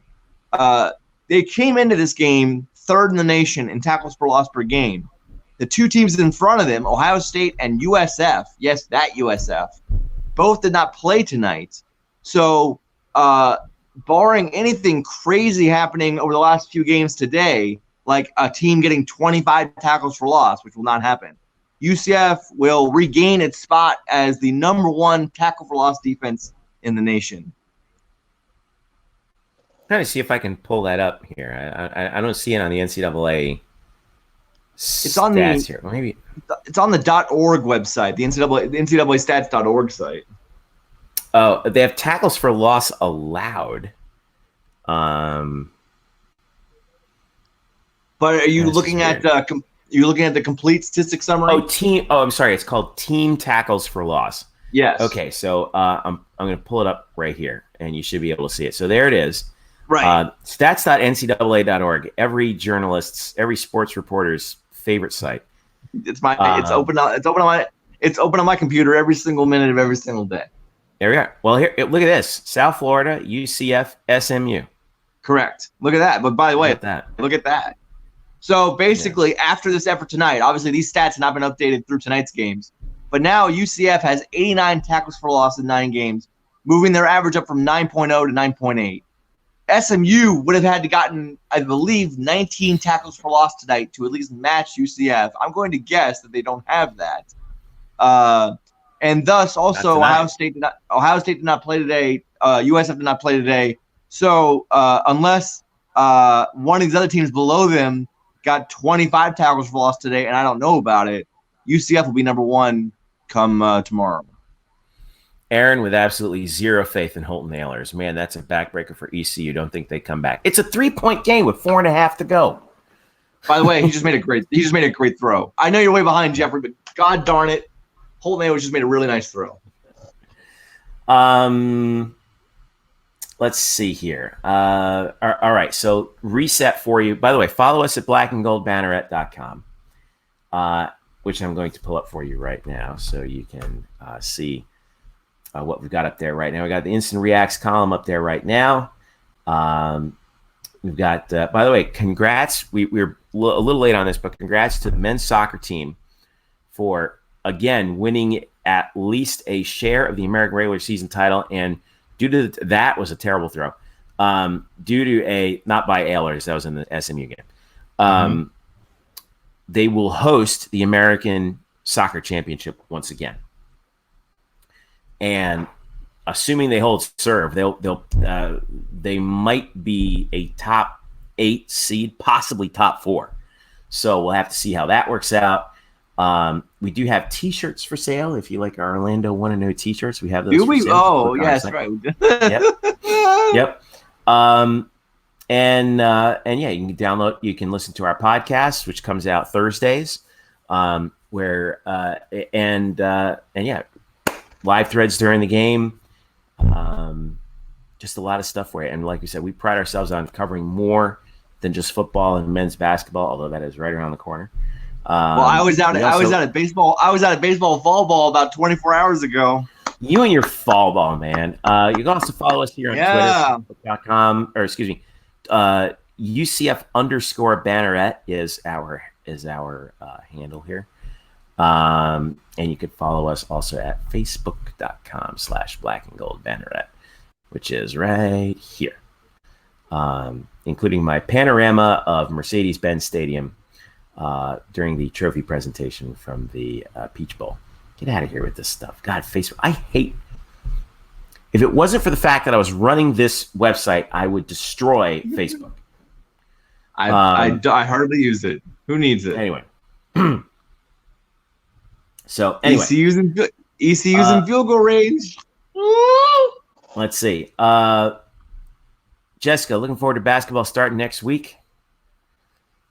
They came into this game third in the nation in tackles for loss per game. The 2 teams in front of them, Ohio State and USF, yes, that USF, both did not play tonight. So, barring anything crazy happening over the last few games today, like a team getting 25 tackles for loss, which will not happen, UCF will regain its spot as the number 1 tackle for loss defense in the nation. I'm trying to see if I can pull that up here. I don't see it on the NCAA. It's on the here. Well, maybe it's on the .org website, the NCAA stats.org site. Oh, they have tackles for loss allowed. But are you looking at the complete statistic summary? I'm sorry. It's called team tackles for loss. Yes. Okay, so I'm going to pull it up right here, and you should be able to see it. So there it is. Right. Stats.ncaa.org. Every journalist's, every sports reporter's favorite site. It's open on my computer every single minute of every single day. There we are. Well, here, look at this: South Florida, UCF, SMU. Correct. Look at that. But by the way, look at that. So basically, after this effort tonight, obviously these stats have not been updated through tonight's games, but now UCF has 89 tackles for loss in 9 games, moving their average up from 9.0 to 9.8. SMU would have had to gotten, I believe, 19 tackles for loss tonight to at least match UCF. I'm going to guess that they don't have that. And thus, also, Ohio State did not play today. USF did not play today. So unless one of these other teams below them got 25 tackles for loss today, and I don't know about it, UCF will be number 1 come tomorrow. Aaron with absolutely zero faith in Holton Ahlers. Man, that's a backbreaker for ECU. Don't think they come back. It's a 3-point game with 4.5 to go. By the way, he just made a great throw. I know you're way behind, Jeffrey, but God darn it, Holton Ahlers just made a really nice throw. Let's see here. All right, so reset for you. By the way, follow us at blackandgoldbanneret.com, which I'm going to pull up for you right now so you can see what we've got up there right now. We got the Instant Reacts column up there right now. We've got, by the way, congrats. We're a little late on this, but congrats to the men's soccer team for, again, winning at least a share of the American regular season title. And due to that was a terrible throw. Due to not by Ahlers, that was in the SMU game. They will host the American Soccer Championship once again. And assuming they hold serve, they might be a top 8 seed, possibly top 4. So we'll have to see how that works out. We do have T-shirts for sale. If you like our Orlando Want to Know T-shirts, we have those. Do we? Oh, yes, right. Yep. And yeah, you can download. You can listen to our podcast, which comes out Thursdays. And yeah. Live threads during the game, just a lot of stuff for you. And like we said, we pride ourselves on covering more than just football and men's basketball, although that is right around the corner. I was out at baseball fall ball about 24 hours ago. You and your fall ball, man. You can also follow us here on Twitter.com, or excuse me, UCF_Banneret is our handle here. And you could follow us also at facebook.com/blackandgoldbanneret, which is right here, including my panorama of Mercedes-Benz Stadium during the trophy presentation from the Peach Bowl. Get out of here with this stuff. God, Facebook. I hate. If it wasn't for the fact that I was running this website, I would destroy Facebook. I hardly use it. Who needs it? Anyway. So anyway, ECU's in field goal range. Let's see. Jessica, looking forward to basketball starting next week.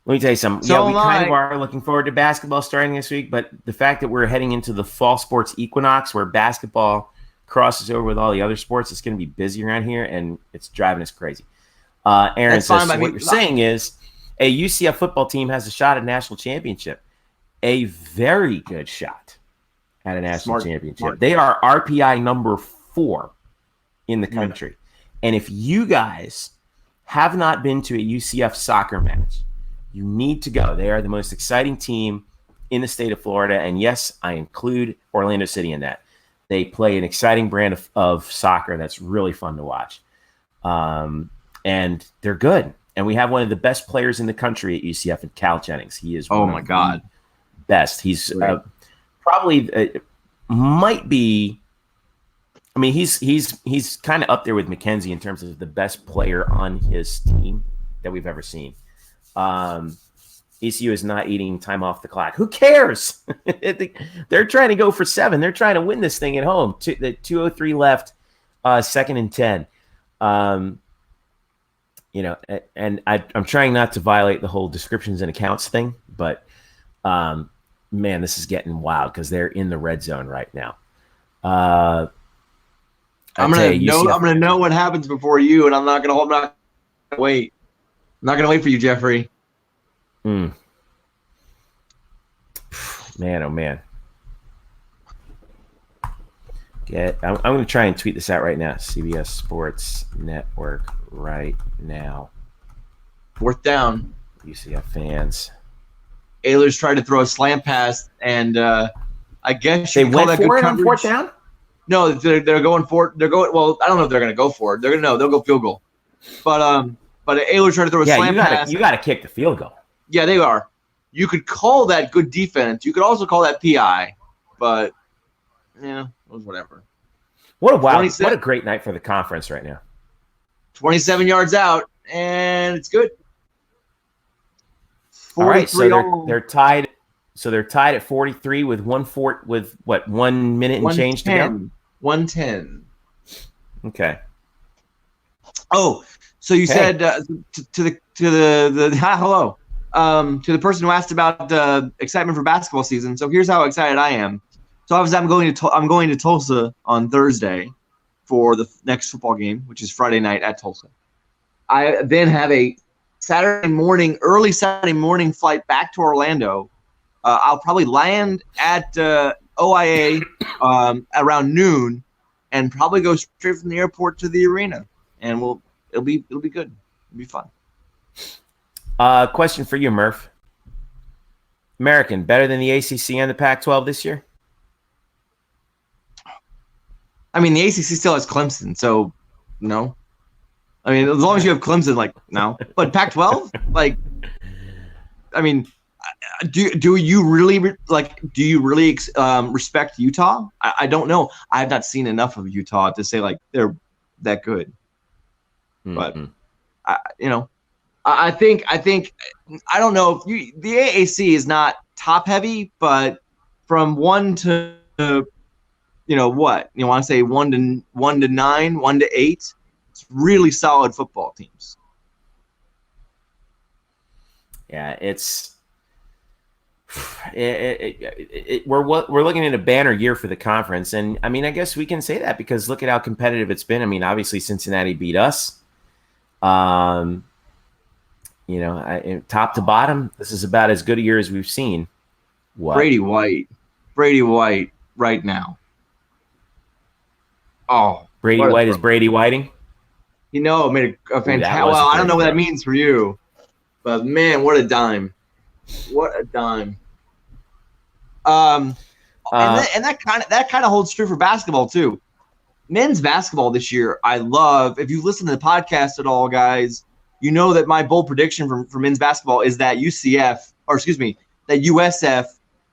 Let me tell you something. So we kind of are looking forward to basketball starting this week, but the fact that we're heading into the fall sports equinox where basketball crosses over with all the other sports, it's going to be busy around here, and it's driving us crazy. Aaron says, so what you're saying is a UCF football team has a shot at a national championship. A very good shot at a national championship. Smart. They are RPI number 4 in the country. And if you guys have not been to a UCF soccer match, you need to go. They are the most exciting team in the state of Florida. And yes, I include Orlando City in that. They play an exciting brand of soccer that's really fun to watch. And they're good. And we have one of the best players in the country at UCF, and Cal Jennings. He is one of the best. He's probably might be. I mean, he's kind of up there with McKenzie in terms of the best player on his team that we've ever seen. ECU is not eating time off the clock. Who cares? They're trying to go for 7. They're trying to win this thing at home. The 2:03 left, 2nd and 10. And I'm trying not to violate the whole descriptions and accounts thing, but man, this is getting wild because they're in the red zone right now. I'm gonna know what happens before you, and I'm not gonna wait. I'm not gonna wait for you, Jeffrey. Man, oh man. I'm going to try and tweet this out right now. CBS Sports Network right now. 4th down. UCF fans. Ehlers tried to throw a slant pass, and I guess they went for it on 4th down. No, they're going for it. They're going. Well, I don't know if they're going to go for it. They'll go field goal. But Ehlers tried to throw a slant pass. You got to kick the field goal. Yeah, they are. You could call that good defense. You could also call that PI, but it was whatever. What a great night for the conference right now. 27 yards out, and it's good. All right, so they're tied. So they're tied at 43 with 1 minute and change to go. 1:10. Okay. Oh, so you said to the hello. To the person who asked about the excitement for basketball season. So here's how excited I am. So obviously I'm going to Tulsa on Thursday for the next football game, which is Friday night at Tulsa. I then have a early Saturday morning flight back to Orlando. I'll probably land at OIA around noon, and probably go straight from the airport to the arena, and it'll be good. It'll be fun. Question for you, Murph. American, better than the ACC and the Pac-12 this year? I mean, the ACC still has Clemson, so no. I mean, as long as you have Clemson, no. But Pac-12, I mean, do you really respect Utah? I don't know. I have not seen enough of Utah to say they're that good. Mm-hmm. But I think I don't know if the AAC is not top heavy, but from 1 to what you want to say 1 to 9, 1 to 8, it's really solid football teams. Yeah, we're looking at a banner year for the conference, and I mean I guess we can say that because look at how competitive it's been. I mean, obviously Cincinnati beat us. Top to bottom, this is about as good a year as we've seen. What? Brady White right now. Oh, Brady White is Brady Whiting. Made a fantastic. Well, I don't know what that means for you, but man, what a dime! What a dime. And that kind of holds true for basketball too. Men's basketball this year, I love. If you listen to the podcast at all, guys, you know that my bold prediction for men's basketball is that UCF that USF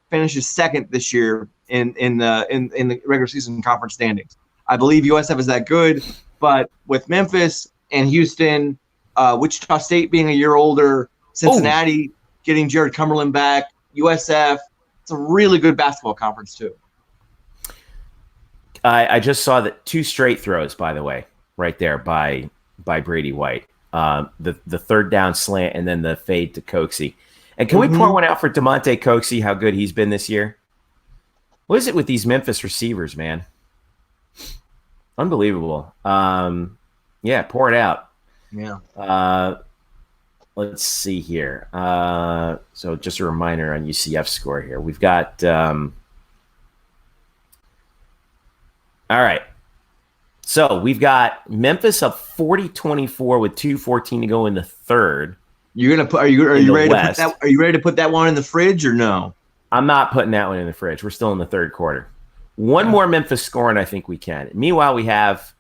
finishes second this year in the regular season conference standings. I believe USF is that good, but with Memphis and Houston, Wichita State being a year older, Cincinnati getting Jared Cumberland back, USF, it's a really good basketball conference too. I just saw that 2 straight throws, by the way, right there by Brady White. The third down slant and then the fade to Coxie. And can we pour one out for DeMonte Coxie, how good he's been this year? What is it with these Memphis receivers, man? Unbelievable. Yeah, pour it out. Yeah. Let's see here. So just a reminder on UCF score here. We've got all right. So we've got Memphis up 40-24 with 2:14 to go in the third. You're gonna put? Are you ready to put that? Are you ready to put that one in the fridge or no? I'm not putting that one in the fridge. We're still in the third quarter. One more Memphis score, and I think we can. Meanwhile, we have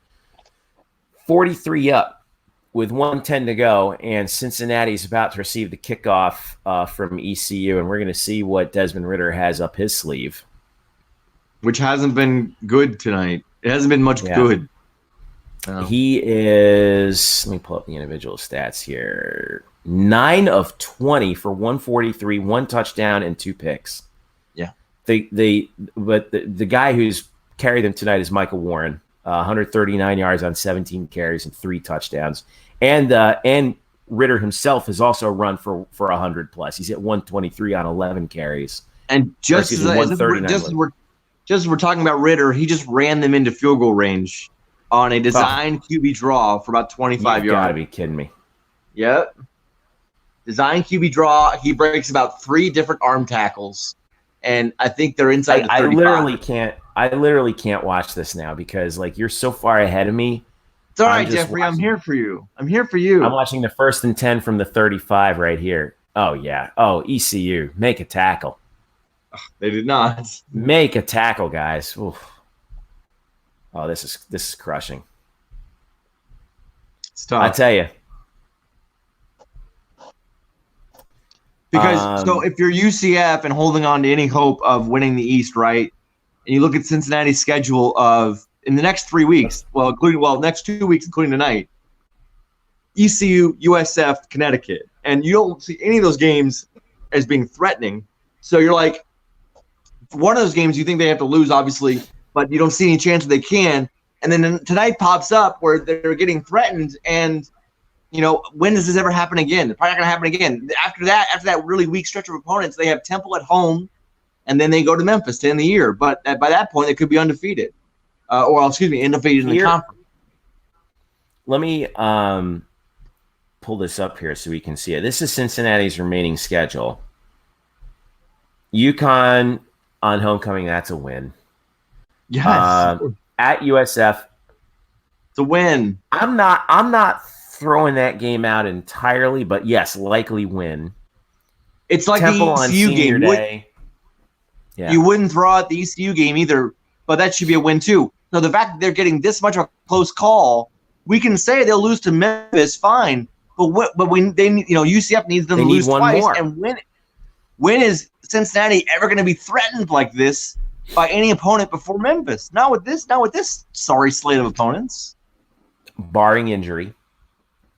43 up with 1:10 to go, and Cincinnati's about to receive the kickoff from ECU, and we're going to see what Desmond Ridder has up his sleeve. Which hasn't been good tonight. It hasn't been much good. Oh. He is, let me pull up the individual stats here. 9 of 20 for 143, 1 touchdown, and 2 picks. Yeah. But the guy who's carried them tonight is Michael Warren. 139 yards on 17 carries and 3 touchdowns. And Ridder himself has also run for 100 plus. He's at 123 on 11 carries. And just as we're talking about Ridder, he just ran them into field goal range on a designed QB draw for about 25 yards. You gotta be kidding me. Yep. Design QB draw. He breaks about 3 different arm tackles, and I think they're inside the 35. I literally can't watch this now because like you're so far ahead of me. It's all right, Jeffrey. I'm here for you. I'm watching the 1st and 10 from the 35 right here. Oh yeah. Oh, ECU, make a tackle. They did not make a tackle, guys. Oof. Oh, this is crushing. It's tough. I tell you. Because so if you're UCF and holding on to any hope of winning the East, right? And you look at Cincinnati's schedule of in the next 3 weeks, next 2 weeks, including tonight, ECU, USF, Connecticut, and you don't see any of those games as being threatening. So you're like, one of those games you think they have to lose, obviously, but you don't see any chance that they can. And then tonight pops up where they're getting threatened, and when does this ever happen again? It's probably not going to happen again. After that really weak stretch of opponents, they have Temple at home, and then they go to Memphis to end the year. But by that point, they could be undefeated, undefeated in the conference. Let me pull this up here so we can see it. This is Cincinnati's remaining schedule. UConn on homecoming, that's a win. Yes. At USF, it's a win. I'm not throwing that game out entirely, but yes, likely win. It's like Temple the ECU game. Day. Yeah. You wouldn't throw out the ECU game either, but that should be a win too. So the fact that they're getting this much of a close call, we can say they'll lose to Memphis, fine. But when they UCF needs them to lose twice, more. And when is Cincinnati ever going to be threatened like this by any opponent before Memphis? Not with this sorry slate of opponents. Barring injury.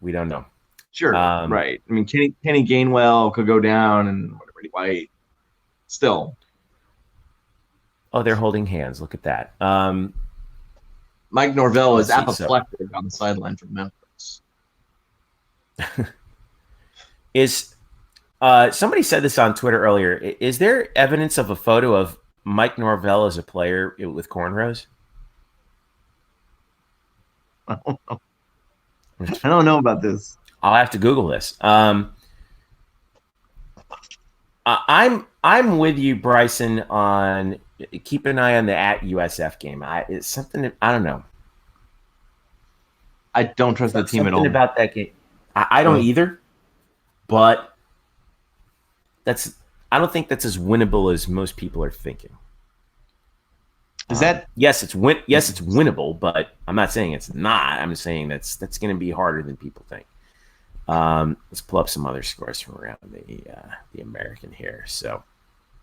We don't know. Sure, right. I mean, Kenny Gainwell could go down, and Brady White. Still. Oh, they're holding hands. Look at that. Mike Norvell is apoplectic on the sideline from Memphis. Is somebody said this on Twitter earlier? Is there evidence of a photo of Mike Norvell as a player with cornrows? I don't know about this. I'll have to Google this. I'm with you, Bryson, on keep an eye on the at USF game. It's something that, I don't know. I don't trust the team at all. Something about that game. I don't either, but I don't think that's as winnable as most people are thinking. Is that yes, it's winnable, but I'm not saying it's not. I'm saying that's going to be harder than people think. Let's pull up some other scores from around the American here. So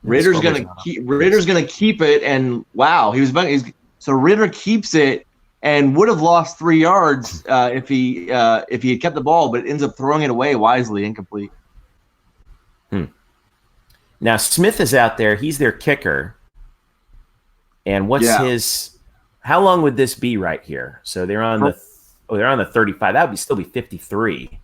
Ritter's gonna keep it, and wow, so Ritter keeps it and would have lost 3 yards if he had kept the ball, but ends up throwing it away wisely, incomplete. Now Smith is out there; he's their kicker. And what's his? How long would this be right here? So they're on the 35. That would still be 53.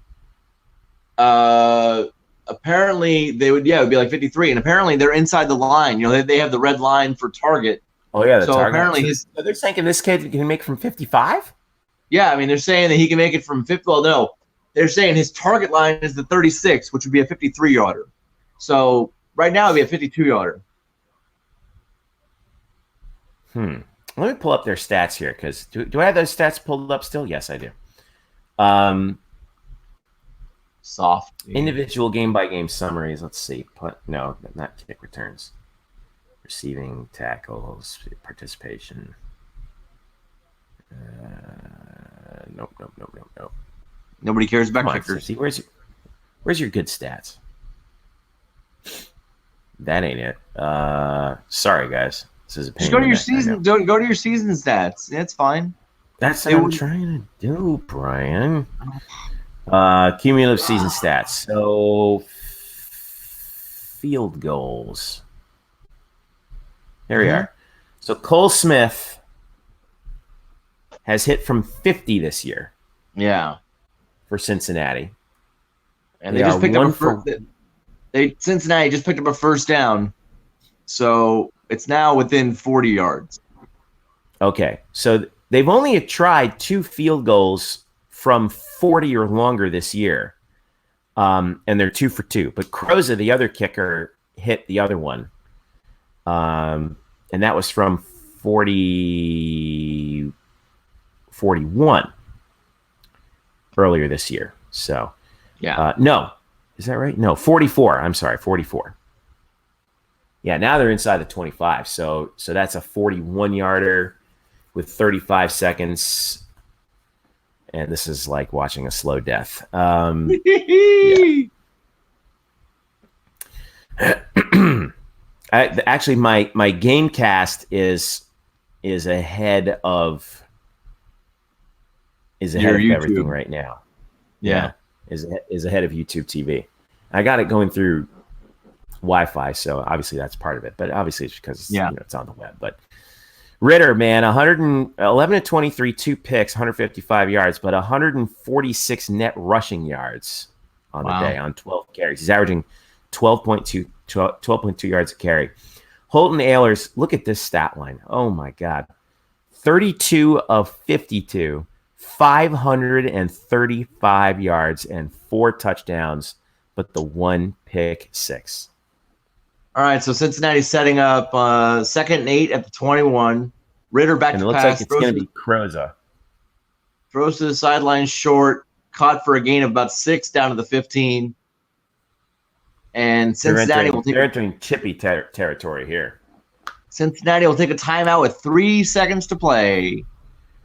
Apparently they would, it would be like 53, and apparently they're inside the line. You know, they have the red line for target. Oh yeah, so target. Apparently so they're thinking this kid can make from 55. Yeah, I mean they're saying that he can make it from 50. Well, no, they're saying his target line is the 36, which would be a 53-yarder. So right now it'd be a 52-yarder. Let me pull up their stats here, because do I have those stats pulled up still? Yes, I do. Soft. Individual game-by-game summaries. Let's see. No, not kick returns. Receiving, tackles, participation. Nope. Nobody cares about kickers. See, where's your good stats? That ain't it. Sorry, guys. This is a pain. Just go to your season. Don't go to your season stats. It's fine. That's what I'm trying to do, Brian. Cumulative season stats. So field goals. There we are. So Cole Smith has hit from 50 this year. Yeah. For Cincinnati. And they just picked up Cincinnati just picked up a first down. So it's now within 40 yards. Okay. So they've only tried 2 field goals from 40 or longer this year. And they're 2 for 2. But Croza, the other kicker, hit the other one. And that was from 41 earlier this year. So, no. Is that right? No, 44. I'm sorry, 44. Yeah, now they're inside the 25. So that's a 41-yarder with 35 seconds. And this is like watching a slow death. Actually, my game cast is ahead of everything right now. Yeah. Is ahead of YouTube TV. I got it going through Wi-Fi, so obviously that's part of it. But obviously it's because it's on the web. But Ritter, man, 111 to 23, 2 picks, 155 yards, but 146 net rushing yards on the day on 12 carries. He's averaging 12.2 yards a carry. Holton Ahlers, look at this stat line. Oh my God. 32 of 52, 535 yards and 4 touchdowns, but the 1 pick 6. All right, so Cincinnati's setting up 2nd and 8 at the 21. Ritter back to pass. And it looks like it's going to be Croza. Throws to the sideline short, caught for a gain of about 6 down to the 15. And Cincinnati they're entering chippy territory here. Cincinnati will take a timeout with 3 seconds to play.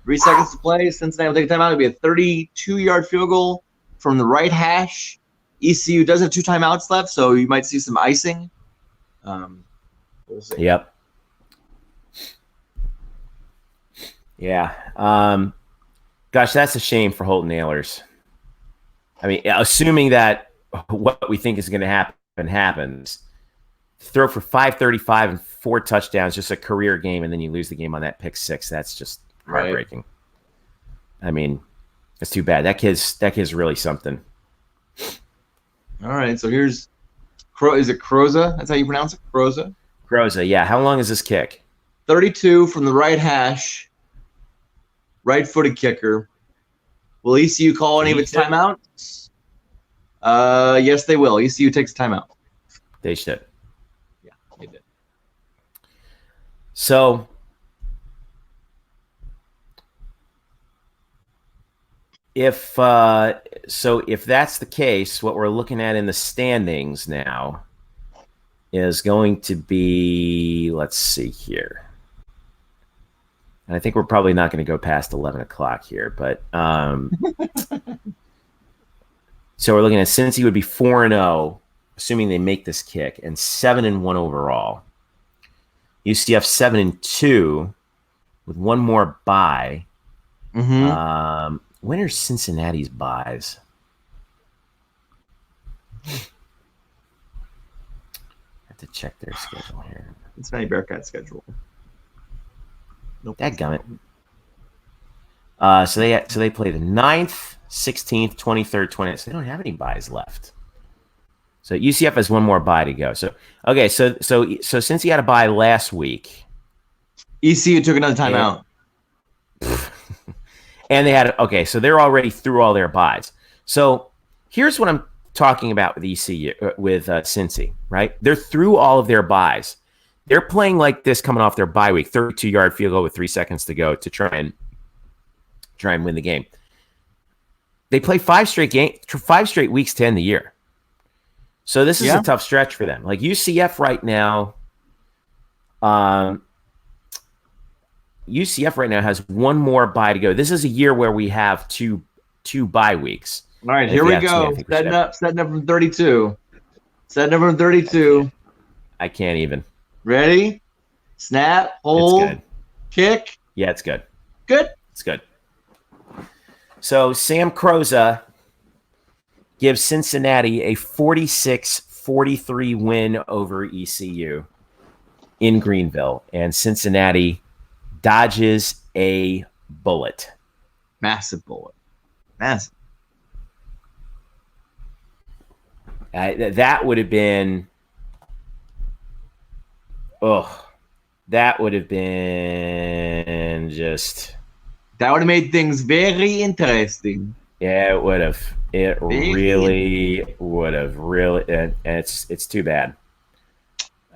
3 seconds to play. Cincinnati will take a timeout. It'll be a 32-yard field goal from the right hash. ECU does have 2 timeouts left, so you might see some icing. We'll see. Yep. Yeah. Gosh, that's a shame for Holton Ahlers. I mean, assuming that what we think is going to happen happens. Throw for 535 and 4 touchdowns, just a career game, and then you lose the game on that pick 6. That's just heartbreaking. Right. I mean, that's too bad. That kid's really something. All right, so here's is it Croza? That's how you pronounce it? Croza? Croza, yeah. How long is this kick? 32 from the right hash. Right-footed kicker. Will ECU call any of its timeouts? Yes, they will. ECU takes a timeout. They should. Yeah, they did. So if that's the case, what we're looking at in the standings now is going to be, let's see here. And I think we're probably not going to go past 11 o'clock here, but So we're looking at Cincy would be 4-0, assuming they make this kick, and 7-1 overall. UCF 7-2 with one more bye. Mm-hmm. When are Cincinnati's buys? I have to check their schedule here. Cincinnati Bearcat schedule. Nope. Dadgummit. So they play the 9th, 16th, 23rd, 20th. So they don't have any buys left. So UCF has one more bye to go. So since he had a bye last week, ECU took another timeout. And they had so they're already through all their buys. So here's what I'm talking about with ECU with Cincy, right? They're through all of their buys. They're playing like this coming off their bye week, 32-yard field goal with 3 seconds to go to try and win the game. They play 5 straight weeks to end the year. So this is a tough stretch for them. Like UCF right now, has one more bye to go. This is a year where we have two bye weeks. All right, here we go. Setting up from 32. Setting up from 32. I can't even. Ready? Snap, hold, kick. Yeah, it's good. Good? It's good. So Sam Croza gives Cincinnati a 46-43 win over ECU in Greenville, and Cincinnati dodges a bullet. Massive bullet. Massive. That would have been that would have been just... That would have made things very interesting. Yeah, it would have. It really would have. Really, and it's too bad.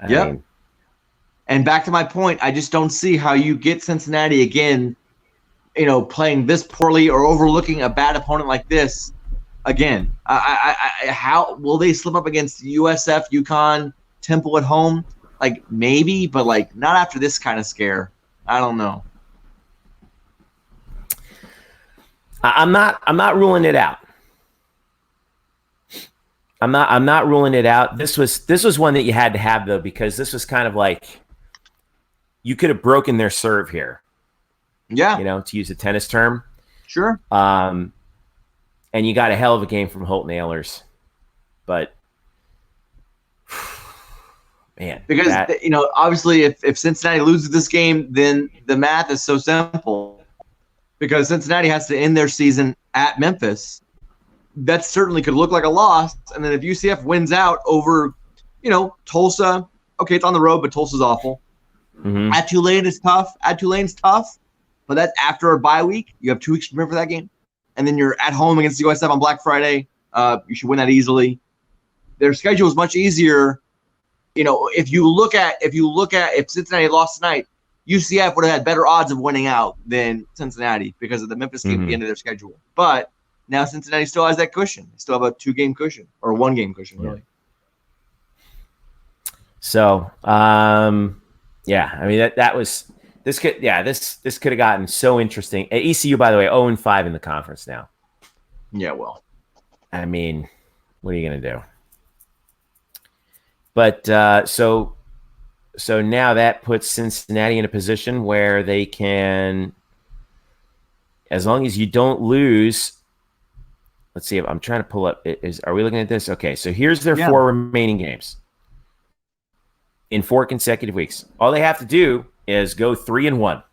I mean, and back to my point, I just don't see how you get Cincinnati again, playing this poorly or overlooking a bad opponent like this again. How will they slip up against USF, UConn, Temple at home? Like maybe, but like not after this kind of scare. I don't know. I'm not ruling it out. I'm not ruling it out. This was one that you had to have though, because this was kind of like you could have broken their serve here. Yeah. To use a tennis term. Sure. And you got a hell of a game from Holt Nailers. But man. Because obviously if Cincinnati loses this game, then the math is so simple. Because Cincinnati has to end their season at Memphis. That certainly could look like a loss. And then if UCF wins out over, Tulsa, okay, it's on the road, but Tulsa's awful. Mm-hmm. At Tulane is tough. Tulane's tough, but that's after a bye week. You have 2 weeks to prepare for that game. And then you're at home against USF on Black Friday. You should win that easily. Their schedule is much easier. If Cincinnati lost tonight, UCF would have had better odds of winning out than Cincinnati because of the Memphis game at the end of their schedule. But now Cincinnati still has that cushion. They still have a 2-game cushion or a 1-game cushion, really. So, I mean that was this could have gotten so interesting. ECU, by the way, 0-5 in the conference now. Yeah, well, I mean, what are you gonna do? But So now that puts Cincinnati in a position where they can, as long as you don't lose. Let's see. I'm trying to pull up. Are we looking at this? Okay. So here's their 4 remaining games in 4 consecutive weeks. All they have to do is go 3-1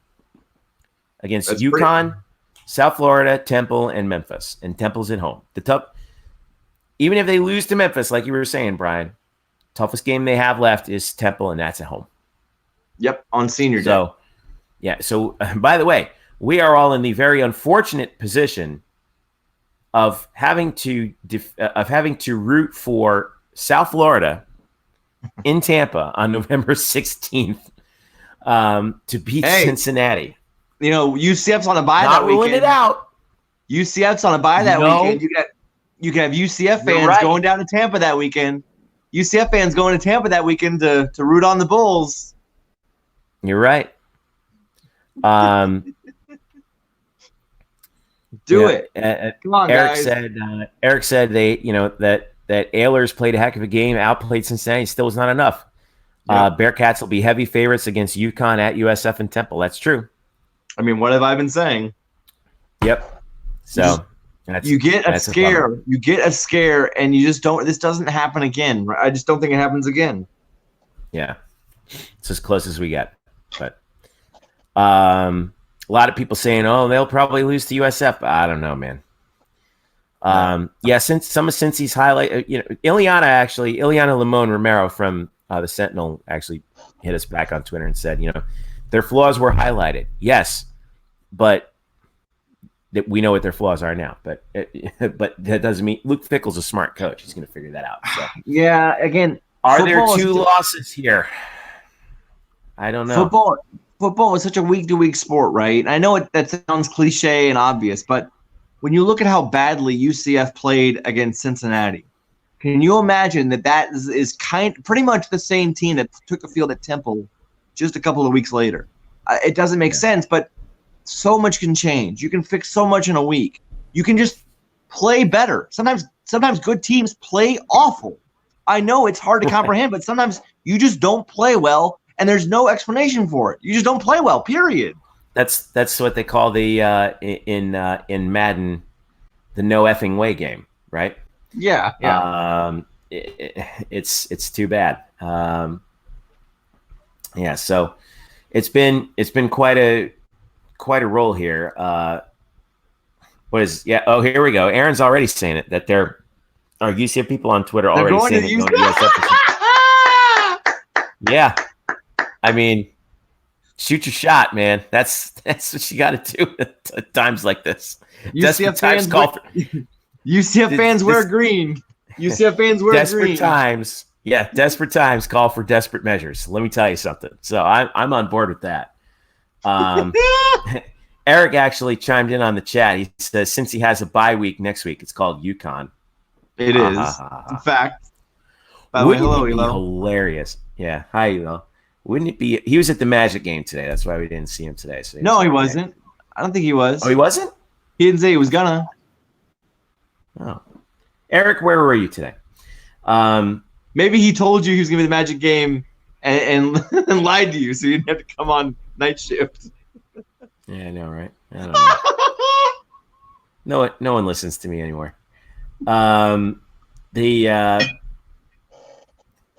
against UConn, South Florida, Temple, and Memphis. And Temple's at home. Even if they lose to Memphis, like you were saying, Brian. Toughest game they have left is Temple, and that's at home. Yep, on senior day. So, So, by the way, we are all in the very unfortunate position of having to root for South Florida in Tampa on November 16th to beat Cincinnati. UCF's on a bye that weekend. Not ruling it out. UCF's on a bye that weekend. You can have UCF fans going down to Tampa that weekend. UCF fans going to Tampa that weekend to root on the Bulls. You're right. Do Yeah, it. Come on, Eric guys. said. Eric said they, that Ahlers played a heck of a game, outplayed Cincinnati, still was not enough. Yep. Bearcats will be heavy favorites against UConn at USF and Temple. That's true. I mean, what have I been saying? Yep. So you get a scare. bummer. You get a scare, and you just don't. This doesn't happen again. Right? I just don't think it happens again. Yeah, it's as close as we get. But a lot of people saying, "Oh, they'll probably lose to USF." I don't know, man. Yeah, since some of Cincy's highlight, Ileana Limon Romero from the Sentinel actually hit us back on Twitter and said, their flaws were highlighted. Yes, but we know what their flaws are now. But that doesn't mean Luke Fickle's a smart coach. He's going to figure that out. So. Yeah. Again, are there two losses here? I don't know. Football is such a week-to-week sport, right? I know that sounds cliche and obvious, but when you look at how badly UCF played against Cincinnati, can you imagine that is pretty much the same team that took the field at Temple just a couple of weeks later? It doesn't make sense, but so much can change. You can fix so much in a week. You can just play better. Sometimes good teams play awful. I know it's hard to comprehend, but sometimes you just don't play well, and there's no explanation for it. You just don't play well, period. That's what they call the in Madden the no effing way game, right? Yeah. It's too bad. So it's been quite a roll here. Here we go. Aaron's already saying it that our UCF people on Twitter already saying it. Yeah, I mean, shoot your shot, man. That's what you got to do at times like this. UCF fans call for UCF fans wear green. UCF fans wear green. Desperate times call for desperate measures. Let me tell you something. So I'm on board with that. Eric actually chimed in on the chat. He says since he has a bye week next week, it's called UConn. It is, in fact. By the way, hello, Elo. Hilarious. Yeah, hi, Elo. Wouldn't it be? He was at the Magic game today. That's why we didn't see him today. So no, he wasn't. I don't think he was. Oh, he wasn't? He didn't say he was gonna. Oh, Eric, where were you today? Maybe he told you he was gonna be the Magic game and lied to you, so you didn't have to come on night shift. Yeah, I know, right? I don't know. No one listens to me anymore.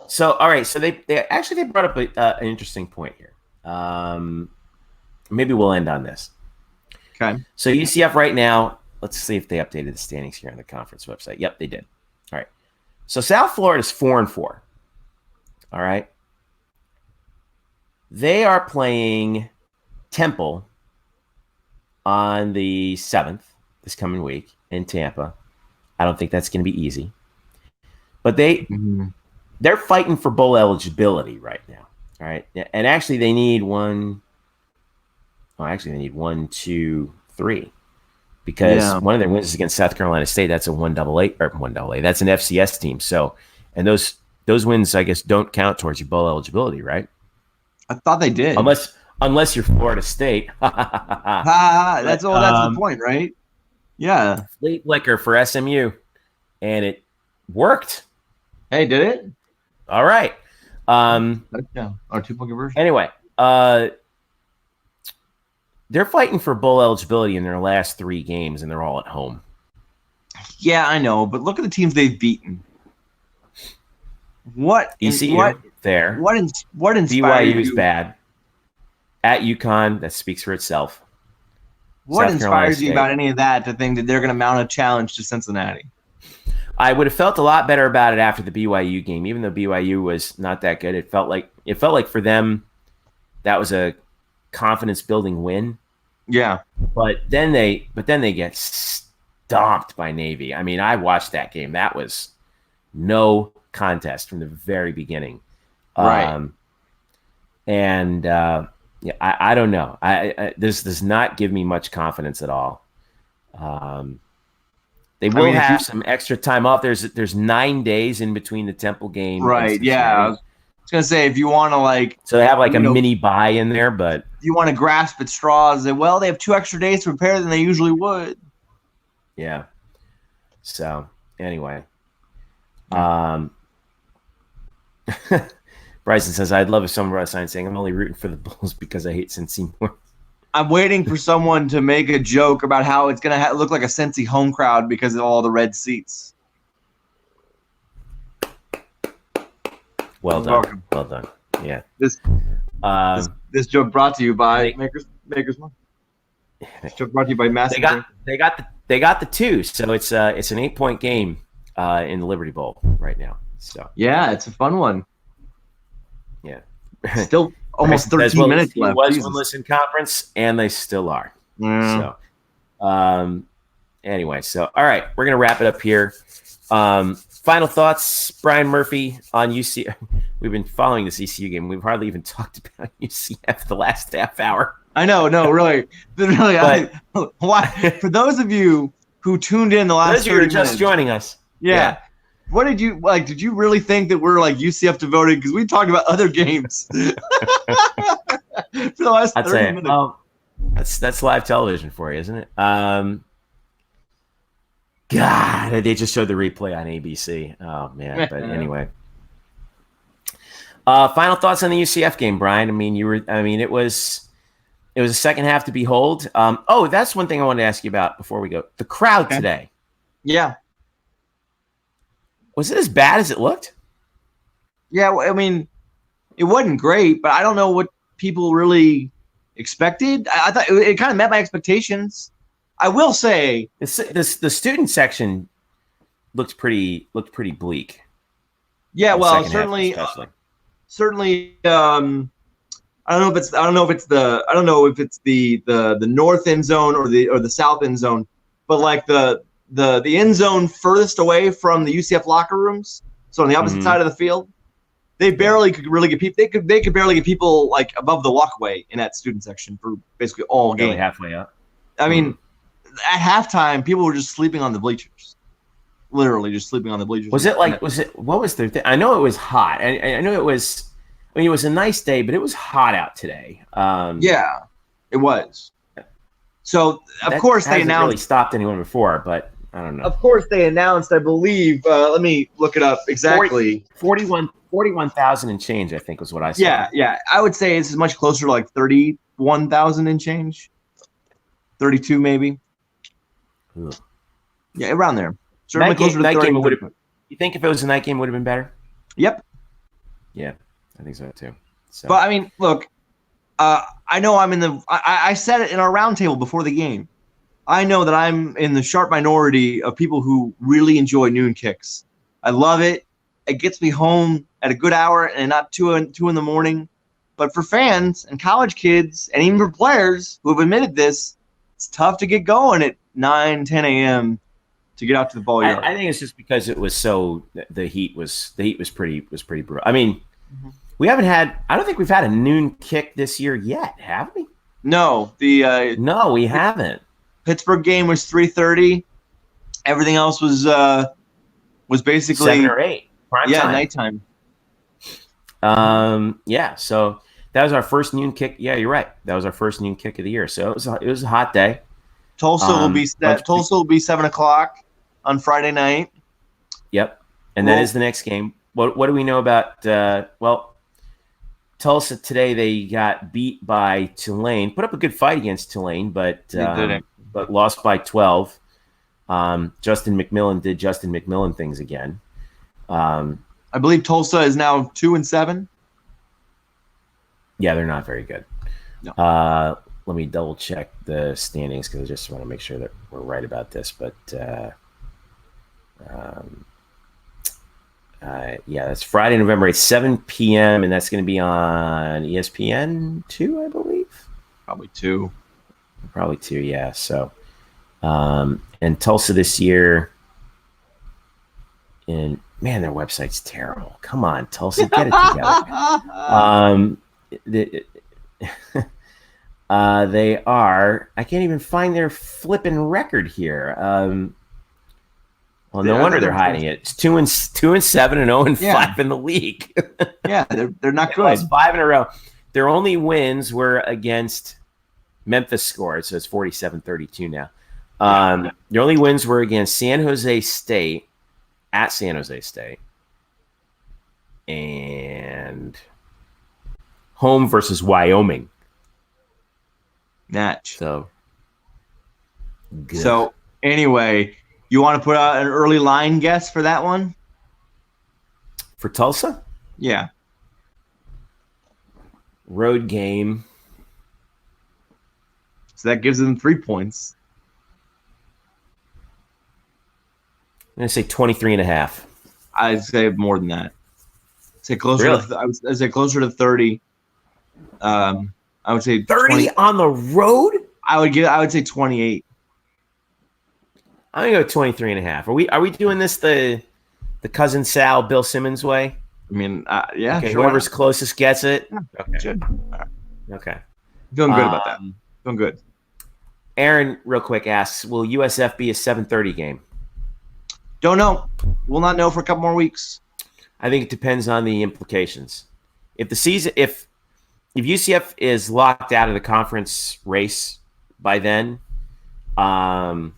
So all right, so they brought up an interesting point here. Maybe we'll end on this. Okay. So UCF right now, let's see if they updated the standings here on the conference website. Yep, they did. All right. So South Florida's 4-4. All right. They are playing Temple on the 7th this coming week in Tampa. I don't think that's going to be easy. But they're fighting for bowl eligibility right now. All right. And actually they need one, 2, 3. Because one of their wins is against South Carolina State. That's a 1AA. That's an FCS team. So, and those wins, I guess, don't count towards your bowl eligibility, right? I thought they did. Unless you're Florida State. That's the point, right? Yeah. Late liquor for SMU, and it worked. Hey, did it? All right. Touchdown or 2-point conversion. Anyway, they're fighting for bowl eligibility in their last 3 games, and they're all at home. Yeah, I know, but look at the teams they've beaten. What ECU there? What inspired BYU is bad. At UConn, that speaks for itself. What inspires you about any of that to think that they're going to mount a challenge to Cincinnati? I would have felt a lot better about it after the BYU game, even though BYU was not that good. It felt like for them that was a confidence building win. Yeah. But then they get stomped by Navy. I mean, I watched that game. That was no contest from the very beginning. Right. I don't know. This does not give me much confidence at all. They will have some extra time off. There's 9 days in between the Temple game. Right. Yeah. I was gonna say if you want to so they have a mini bye in there, but if you want to grasp at straws, they have 2 extra days to prepare than they usually would. Yeah. So anyway, Bryson says, I'd love if someone wrote a sign saying I'm only rooting for the Bulls because I hate Cincy more. I'm waiting for someone to make a joke about how it's going to look like a Cincy home crowd because of all the red seats. Well done. Well done. Yeah. This joke brought to you by Makers Mark. This joke brought to you by Massive. They got the 2, so it's an 8-point game in the Liberty Bowl right now. So yeah, it's a fun one. Yeah. Still almost 13 minutes left. It was winless in conference, and they still are. Yeah. So, anyway, so all right, we're gonna wrap it up here. Final thoughts, Brian Murphy on UCF. We've been following this ECU game. We've hardly even talked about UCF the last half hour. I know, no, really. Why? For those of you who tuned in the last 30 minutes, just joining us. Yeah. What did you like? Did you really think that we're like UCF devoted? Because we talked about other games for the last 30 minutes. That's live television for you, isn't it? God, they just showed the replay on ABC. Oh man, but anyway. Final thoughts on the UCF game, Brian. It was a second half to behold. That's one thing I wanted to ask you about before we go. The crowd today. Yeah. Was it as bad as it looked? Yeah, I mean, it wasn't great, but I don't know what people really expected. I thought it kind of met my expectations. I will say the student section looked pretty bleak. Yeah, well, certainly. I don't know if it's the north end zone or the south end zone, but like the end zone furthest away from the UCF locker rooms, so on the opposite side of the field, they barely could really get people. They could barely get people like above the walkway in that student section for basically all game. Halfway up. I mean, at halftime, people were just sleeping on the bleachers. Literally, just sleeping on the bleachers. What was their thing? I know it was hot. I know it was. I mean, it was a nice day, but it was hot out today. Yeah, it was. So of course they announced. Really stopped anyone before, but I don't know. Of course they announced. I believe. Let me look it up exactly. 41,000 and change, I think, was what I saw. Yeah. I would say it's much closer to like 31,000 and change. 32 maybe. Ugh. Yeah, around there. Certainly closer to 30. You think if it was a night game, it would have been better? Yep. Yeah, I think so too. So. But I mean, look, I know I'm in the. I said it in our roundtable before the game. I know that I'm in the sharp minority of people who really enjoy noon kicks. I love it. It gets me home at a good hour and not two in the morning. But for fans and college kids and even for players who have admitted this, it's tough to get going at 9, 10 a.m. to get out to the ball yard. I think it's just because it was the heat was pretty brutal. I mean, we haven't had. I don't think we've had a noon kick this year yet, have we? No, no, we haven't. Pittsburgh game was 3:30. Everything else was basically 7 or 8. Prime time. Nighttime. Yeah. So that was our first noon kick. Yeah, you're right. That was our first noon kick of the year. So it was a hot day. Tulsa will be 7 o'clock on Friday night. Yep, and that is the next game. What do we know about? Tulsa today they got beat by Tulane. Put up a good fight against Tulane, but lost by 12. Justin McMillan did Justin McMillan things again. I believe Tulsa is now 2-7. Yeah, they're not very good. No. Let me double check the standings because I just want to make sure that we're right about this. But that's Friday, November 8th, 7 p.m. and that's going to be on ESPN 2, I believe. Probably 2. Yeah. So, and Tulsa this year. And man, their website's terrible. Come on, Tulsa, get it together. They are. I can't even find their flipping record here. Well, no wonder they're hiding it. It's 2-7 and 0-5 in the league. Yeah, they're not good. Lost 5 in a row. Their only wins were against Memphis scores, so it's 47-32 now. The only wins were against San Jose State, at San Jose State, and home versus Wyoming. Natch. So, good. So anyway, you want to put out an early line guess for that one? For Tulsa? Yeah. Road game. So that gives them 3 points. I'm going to say 23.5. I'd say more than that. Say closer. Really? I'd say closer to 30. I would say 30 on the road? I would say 28. I'm going to go 23.5. Are we doing this the cousin Sal, Bill Simmons way? I mean, yeah. Okay, sure. whoever's closest gets it. Yeah, okay. Should. Right. Okay. Feeling good about that. Feeling good. Aaron, real quick, asks, will USF be a 7:30 game? Don't know. We'll not know for a couple more weeks. I think it depends on the implications. If UCF is locked out of the conference race by then, I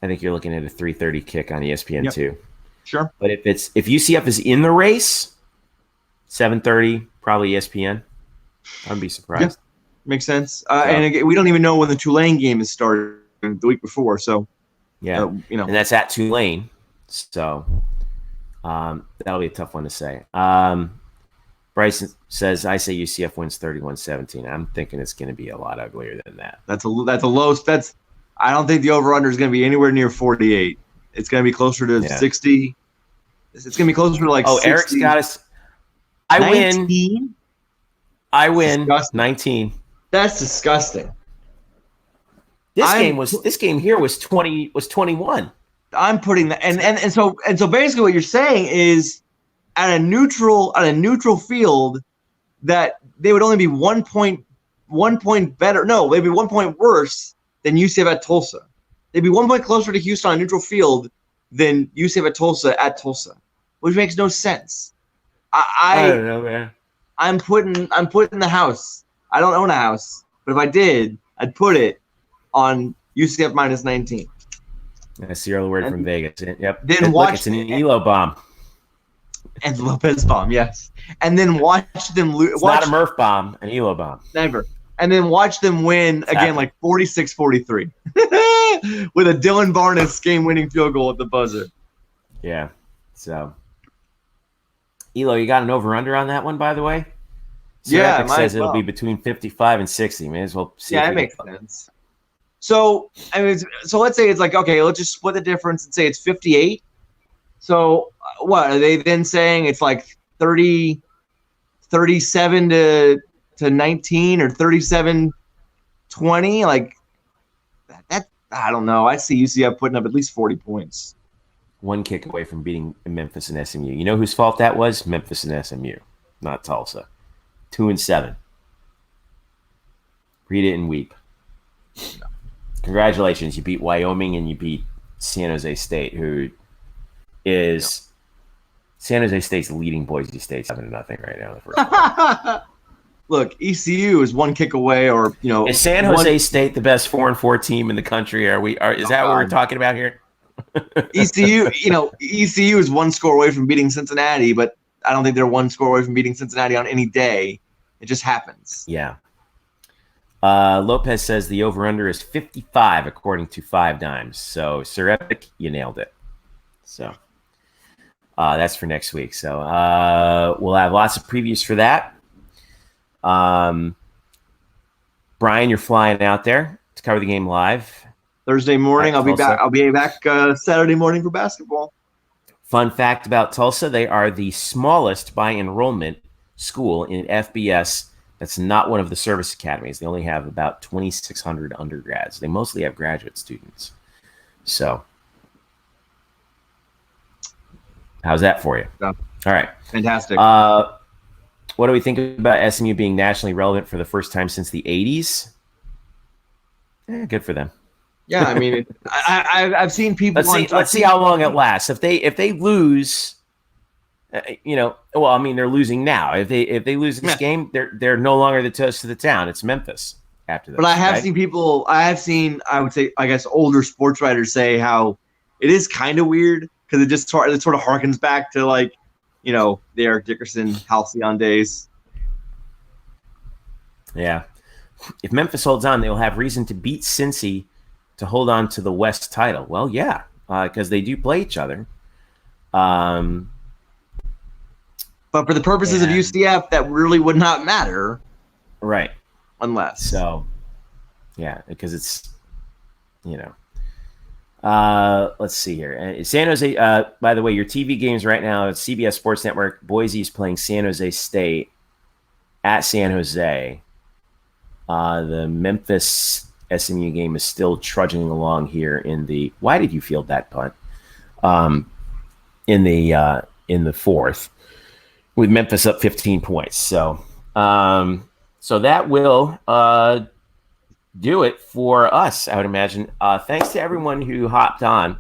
think you're looking at a 3:30 kick on ESPN2. Yep. Sure. But if UCF is in the race, 7:30 probably ESPN. I'd be surprised. Yeah. Makes sense. And again, we don't even know when the Tulane game is started the week before. So yeah, and that's at Tulane. So that'll be a tough one to say. Bryson says, I say UCF wins 31-17. I'm thinking it's going to be a lot uglier than that. That's a low. I don't think the over-under is going to be anywhere near 48. It's going to be closer to 60. It's going to be closer to like 60. Eric's got us. I 19? win 19. That's disgusting. This game here was 21. I'm putting that and so basically what you're saying is at a neutral field that they would only be 1 point better. No, they'd be 1 point worse than UCF at Tulsa. They'd be 1 point closer to Houston on a neutral field than UCF at Tulsa, which makes no sense. I don't know, man. I'm putting the house. I don't own a house, but if I did, I'd put it on UCF minus 19. That's the early word from Vegas. Yep. Then watch it's an Elo bomb. And Lopez bomb, yes. And then watch them lose. It's not a Murph bomb, an Elo bomb. Never. And then watch them win again, like 46-43 with a Dylan Barnes game-winning field goal at the buzzer. Yeah. So, Elo, you got an over/under on that one, by the way? Yeah, Epic says it'll be between 55 and 60. May as well see. Yeah, that makes sense. So let's say it's like, okay, let's just split the difference and say it's 58. So what are they then saying? It's like 37 to 19 or 37-20. Like that, I don't know. I see UCF putting up at least 40 points. One kick away from beating Memphis and SMU. You know whose fault that was? Memphis and SMU, not Tulsa. 2-7. Read it and weep. Congratulations. You beat Wyoming and you beat San Jose State, who is San Jose State's leading Boise State 7-0 right now in the first quarter. Look, ECU is one kick away, or is San Jose State the best 4-4 team in the country? Is that what we're talking about here? ECU is one score away from beating Cincinnati, but I don't think they're one score away from beating Cincinnati on any day. It just happens. Yeah. Lopez says the over-under is 55 according to 5 Dimes. So, Sir Epic, you nailed it. So, that's for next week. So, we'll have lots of previews for that. Brian, you're flying out there to cover the game live. Thursday morning, I'll be back. I'll be back Saturday morning for basketball. Fun fact about Tulsa, they are the smallest by enrollment school in FBS. That's not one of the service academies. They only have about 2,600 undergrads. They mostly have graduate students. So, how's that for you? Yeah. All right. Fantastic. What do we think about SMU being nationally relevant for the first time since the 80s? Good for them. Yeah, I mean, I've seen people. Let's see how long it lasts. If they lose, well, I mean, they're losing now. If they lose this game, they're no longer the toast of the town. It's Memphis after this. But I have right? seen people. I would say, I guess, older sports writers say how it is kind of weird because it sort of harkens back to like, the Eric Dickerson halcyon days. Yeah. If Memphis holds on, they'll have reason to beat Cincy to hold on to the West title. Well, yeah, because they do play each other. But for the purposes of UCF, that really would not matter. Right. Unless. So, yeah, because it's, let's see here. San Jose, by the way, your TV games right now, it's CBS Sports Network. Boise's playing San Jose State at San Jose. The Memphis SMU game is still trudging along here in the. Why did you field that punt? In the fourth, with Memphis up 15 points. So that will do it for us, I would imagine. Thanks to everyone who hopped on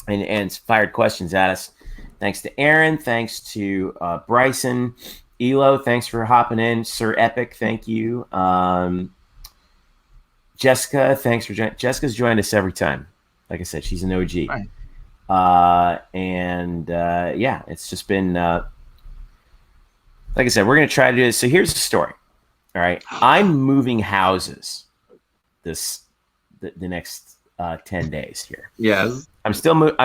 and fired questions at us. Thanks to Aaron. Thanks to Bryson. Elo, thanks for hopping in. Sir Epic, thank you. Jessica, thanks for joining. Jessica's joined us every time. Like I said, she's an OG. Right. Yeah, it's just been, like I said, we're going to try to do this. So here's the story. All right. I'm moving houses the next 10 days here. Yes. I'm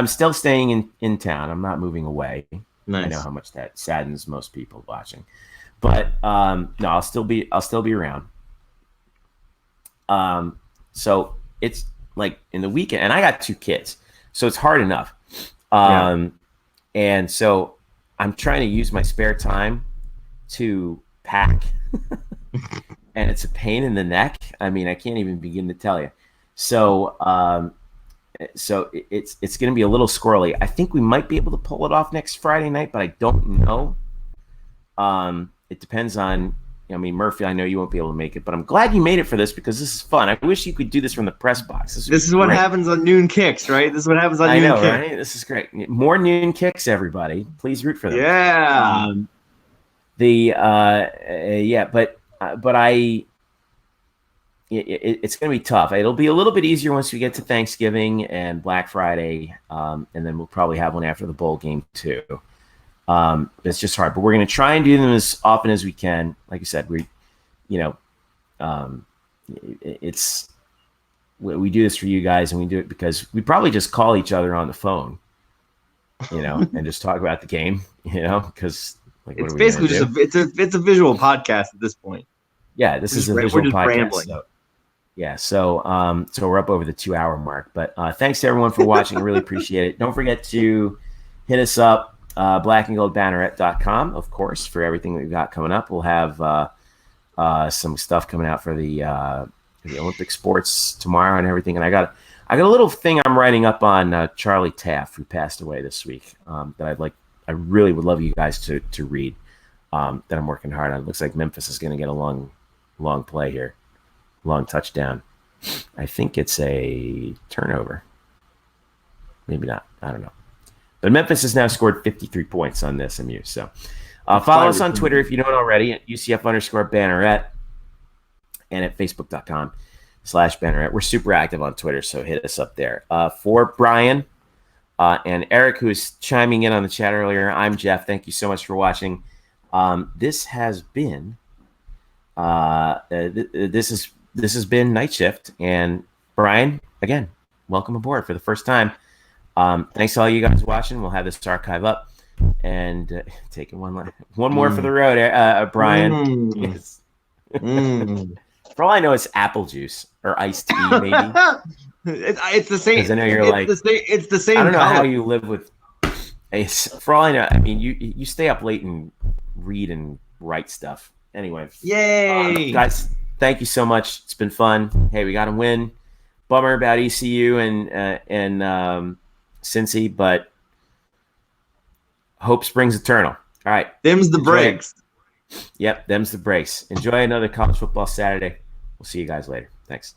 still staying in town. I'm not moving away. Nice. I know how much that saddens most people watching, but no, I'll still be around. So it's like in the weekend, and I got 2 kids, so it's hard enough. And so I'm trying to use my spare time to pack, and it's a pain in the neck. I mean, I can't even begin to tell you. So it's going to be a little squirrely. I think we might be able to pull it off next Friday night, but I don't know. It depends on, Murphy, I know you won't be able to make it, but I'm glad you made it for this because this is fun. I wish you could do this from the press box. This is what happens on Noon Kicks, right? This is what happens on Noon Kicks. Right? This is great. More Noon Kicks, everybody. Please root for them. Yeah. It's going to be tough. It'll be a little bit easier once we get to Thanksgiving and Black Friday, and then we'll probably have one after the bowl game too. It's just hard, but we're going to try and do them as often as we can. Like I said, we do this for you guys, and we do it because we probably just call each other on the phone, and just talk about the game, because it's basically just it's a visual podcast at this point. Yeah, this is a visual podcast. So we're up over the 2-hour mark. But thanks to everyone for watching. I really appreciate it. Don't forget to hit us up, blackandgoldbanneret.com, of course, for everything that we've got coming up. We'll have some stuff coming out for the Olympic sports tomorrow and everything. And I got a little thing I'm writing up on Charlie Taft, who passed away this week, that I really would love you guys to read. That I'm working hard on. It looks like Memphis is going to get a long play here. Long touchdown. I think it's a turnover. Maybe not. I don't know. But Memphis has now scored 53 points on this SMU. So follow us on Twitter if you don't already at UCF_Banneret and at Facebook.com/Banneret. We're super active on Twitter, so hit us up there. For Brian and Eric, who is chiming in on the chat earlier, I'm Jeff. Thank you so much for watching. This has been this has been Night Shift, and Brian, again, welcome aboard for the first time. Thanks to all you guys watching. We'll have this archive up and taking one more for the road, Brian. Yes. For all I know, it's apple juice or iced tea, maybe. It's the same. I know you're it's the same. I don't know color. how you live with. For all I know, I mean, you stay up late and read and write stuff. Anyway, yay, guys! Thank you so much. It's been fun. Hey, we got to win. Bummer about ECU and Cincy, but hope springs eternal. All right, them's the breaks. Yep, them's the breaks. Enjoy another college football Saturday. We'll see you guys later. Thanks.